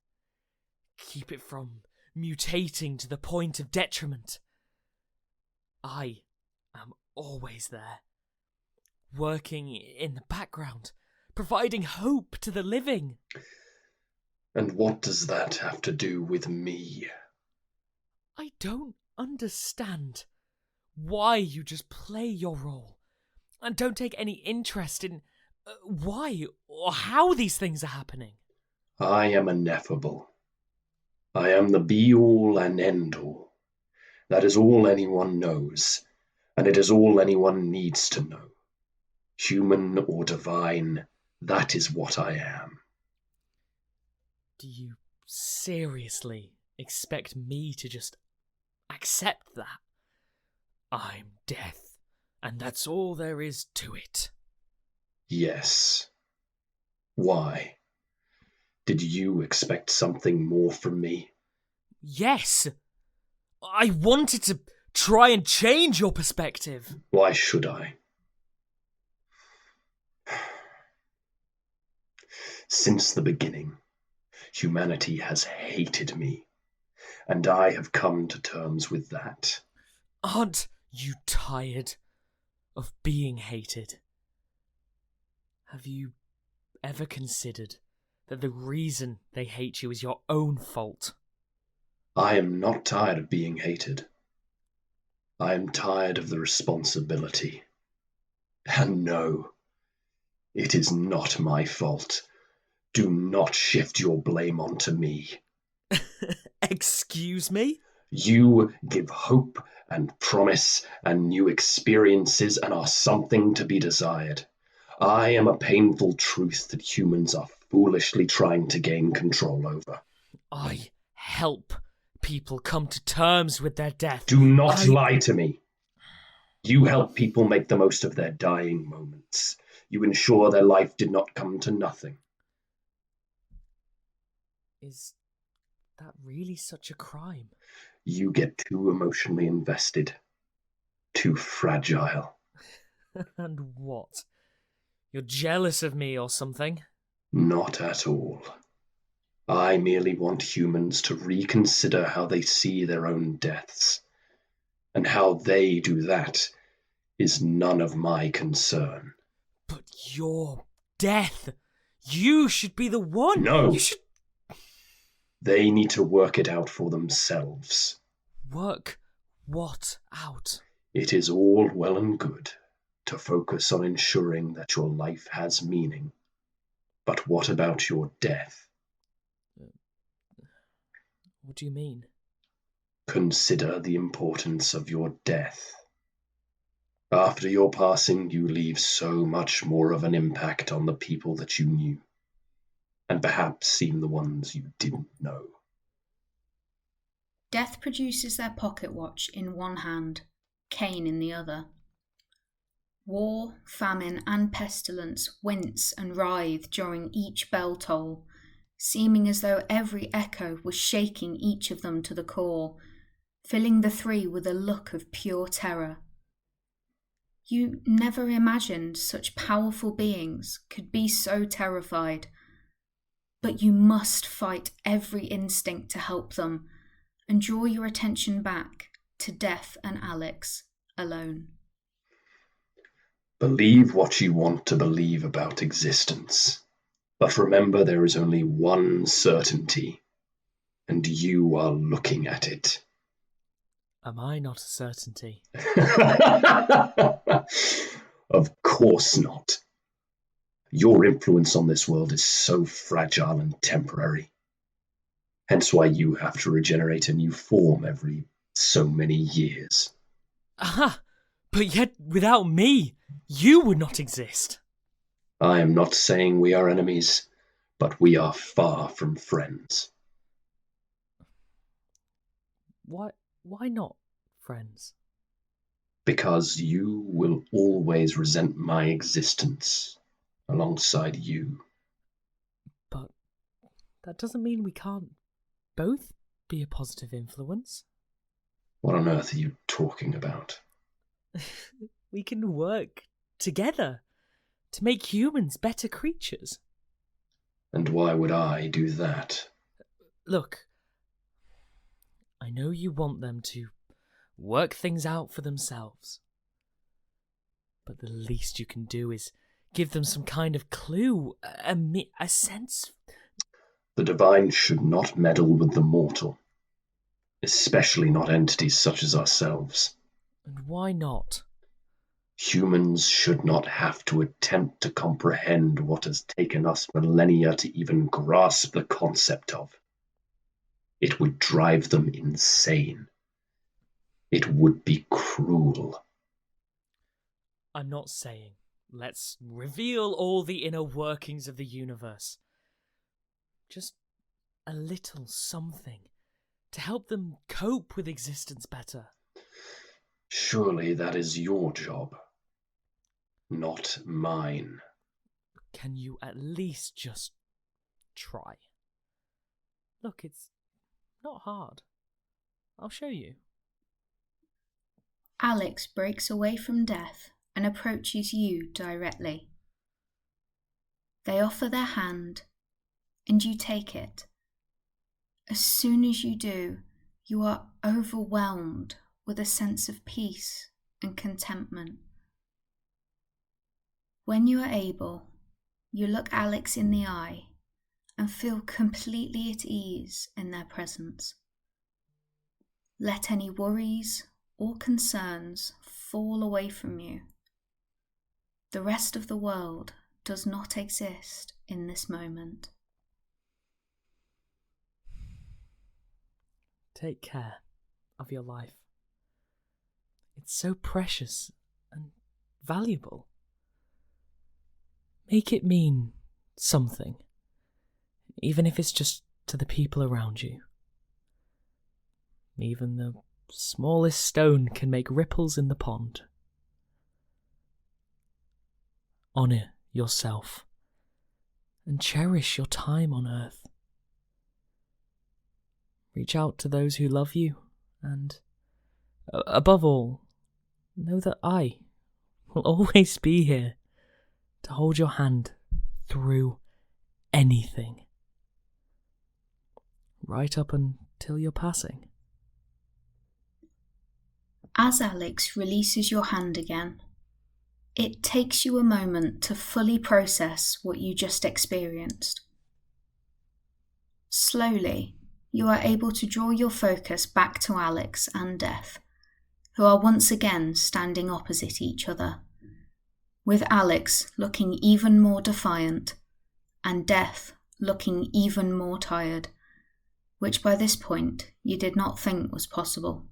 Keep it from mutating to the point of detriment. I am always there, working in the background, providing hope to the living. And what does that have to do with me? I don't understand why you just play your role and don't take any interest in why or how these things are happening. I am ineffable. I am the be-all and end-all. That is all anyone knows, and it is all anyone needs to know. Human or divine, that is what I am. Do you seriously expect me to just accept that? I'm death, and that's all there is to it. Yes. Why? Did you expect something more from me? Yes. I wanted to try and change your perspective. Why should I? Since the beginning, humanity has hated me, and I have come to terms with that. Aren't you tired? of being hated. Have you ever considered that the reason they hate you is your own fault? I am not tired of being hated. I am tired of the responsibility. And no, it is not my fault. Do not shift your blame onto me. Excuse me? You give hope and promise and new experiences and are something to be desired. I am a painful truth that humans are foolishly trying to gain control over. I help people come to terms with their death. Do not lie to me. You help people make the most of their dying moments. You ensure their life did not come to nothing. Is that really such a crime? You get too emotionally invested. Too fragile. And what? You're jealous of me or something? Not at all. I merely want humans to reconsider how they see their own deaths. And how they do that is none of my concern. But your death! You should be the one! No! You should They need to work it out for themselves. work what out? It is all well and good to focus on ensuring that your life has meaning. But what about your death? What do you mean? Consider the importance of your death. After your passing, you leave so much more of an impact on the people that you knew, and perhaps even the ones you didn't know. Death produces their pocket watch in one hand, cane in the other. War, famine, and pestilence wince and writhe during each bell toll, seeming as though every echo was shaking each of them to the core, filling the three with a look of pure terror. You never imagined such powerful beings could be so terrified, but you must fight every instinct to help them and draw your attention back to Death and Alex alone. Believe what you want to believe about existence. But remember, there is only one certainty, and you are looking at it. Am I not a certainty? Of course not. Your influence on this world is so fragile and temporary. Hence why you have to regenerate a new form every so many years. Aha! But yet, without me, you would not exist. I am not saying we are enemies, but we are far from friends. Why not friends? Because you will always resent my existence alongside you. But that doesn't mean we can't both be a positive influence. What on earth are you talking about? We can work together to make humans better creatures. And why would I do that? Look, I know you want them to work things out for themselves. But the least you can do is give them some kind of clue, a sense. The divine should not meddle with the mortal, especially not entities such as ourselves. And why not? Humans should not have to attempt to comprehend what has taken us millennia to even grasp the concept of. It would drive them insane. It would be cruel. I'm not saying let's reveal all the inner workings of the universe. Just a little something to help them cope with existence better. Surely that is your job, not mine. Can you at least just try? Look, it's not hard. I'll show you. Alex breaks away from Death and approaches you directly. They offer their hand, and you take it. As soon as you do, you are overwhelmed with a sense of peace and contentment. When you are able, you look Alex in the eye and feel completely at ease in their presence. Let any worries or concerns fall away from you. The rest of the world does not exist in this moment. Take care of your life. It's so precious and valuable. Make it mean something, even if it's just to the people around you. Even the smallest stone can make ripples in the pond. Honour yourself and cherish your time on Earth. Reach out to those who love you and, above all, know that I will always be here to hold your hand through anything. Right up until your passing. As Alex releases your hand again, it takes you a moment to fully process what you just experienced. Slowly, you are able to draw your focus back to Alex and Death, who are once again standing opposite each other, with Alex looking even more defiant and Death looking even more tired, which by this point you did not think was possible.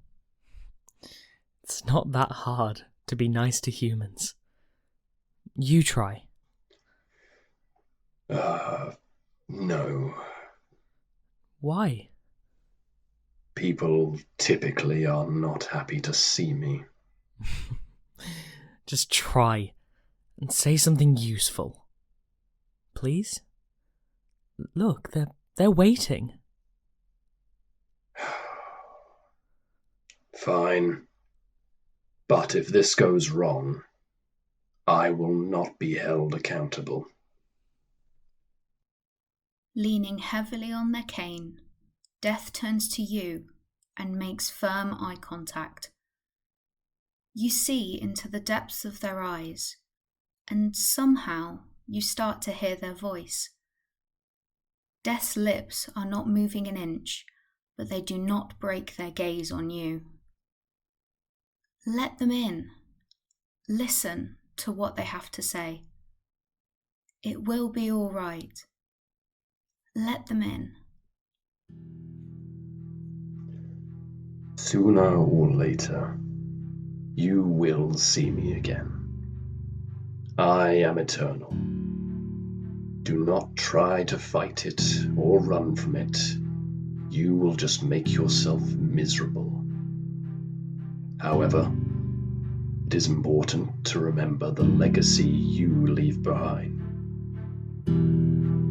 It's not that hard to be nice to humans. You try. No. Why? People typically are not happy to see me. Just try and say something useful. Please? Look, they're waiting. Fine. But if this goes wrong, I will not be held accountable. Leaning heavily on their cane, Death turns to you and makes firm eye contact. You see into the depths of their eyes, and somehow you start to hear their voice. Death's lips are not moving an inch, but they do not break their gaze on you. Let them in. Listen to what they have to say. It will be all right. Let them in. Sooner or later, you will see me again. I am eternal. Do not try to fight it or run from it. You will just make yourself miserable. However, it is important to remember the legacy you leave behind.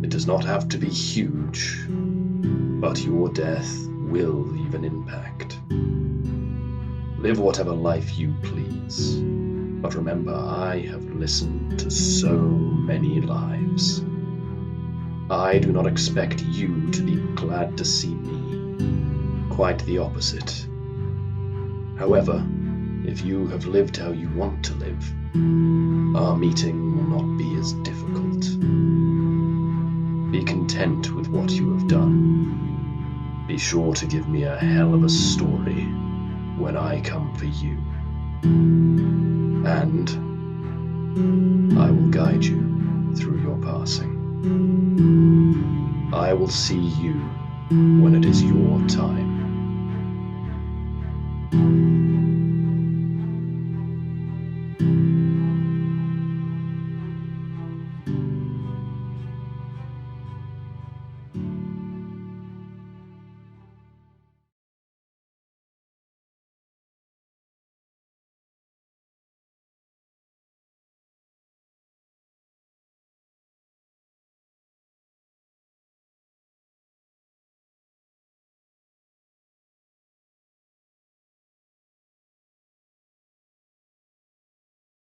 It does not have to be huge, but your death will leave an impact. Live whatever life you please, but remember I have listened to so many lives. I do not expect you to be glad to see me. Quite the opposite. However, if you have lived how you want to live, our meeting will not be as difficult. Be content with what you have done. Be sure to give me a hell of a story when I come for you. And I will guide you through your passing. I will see you when it is your time.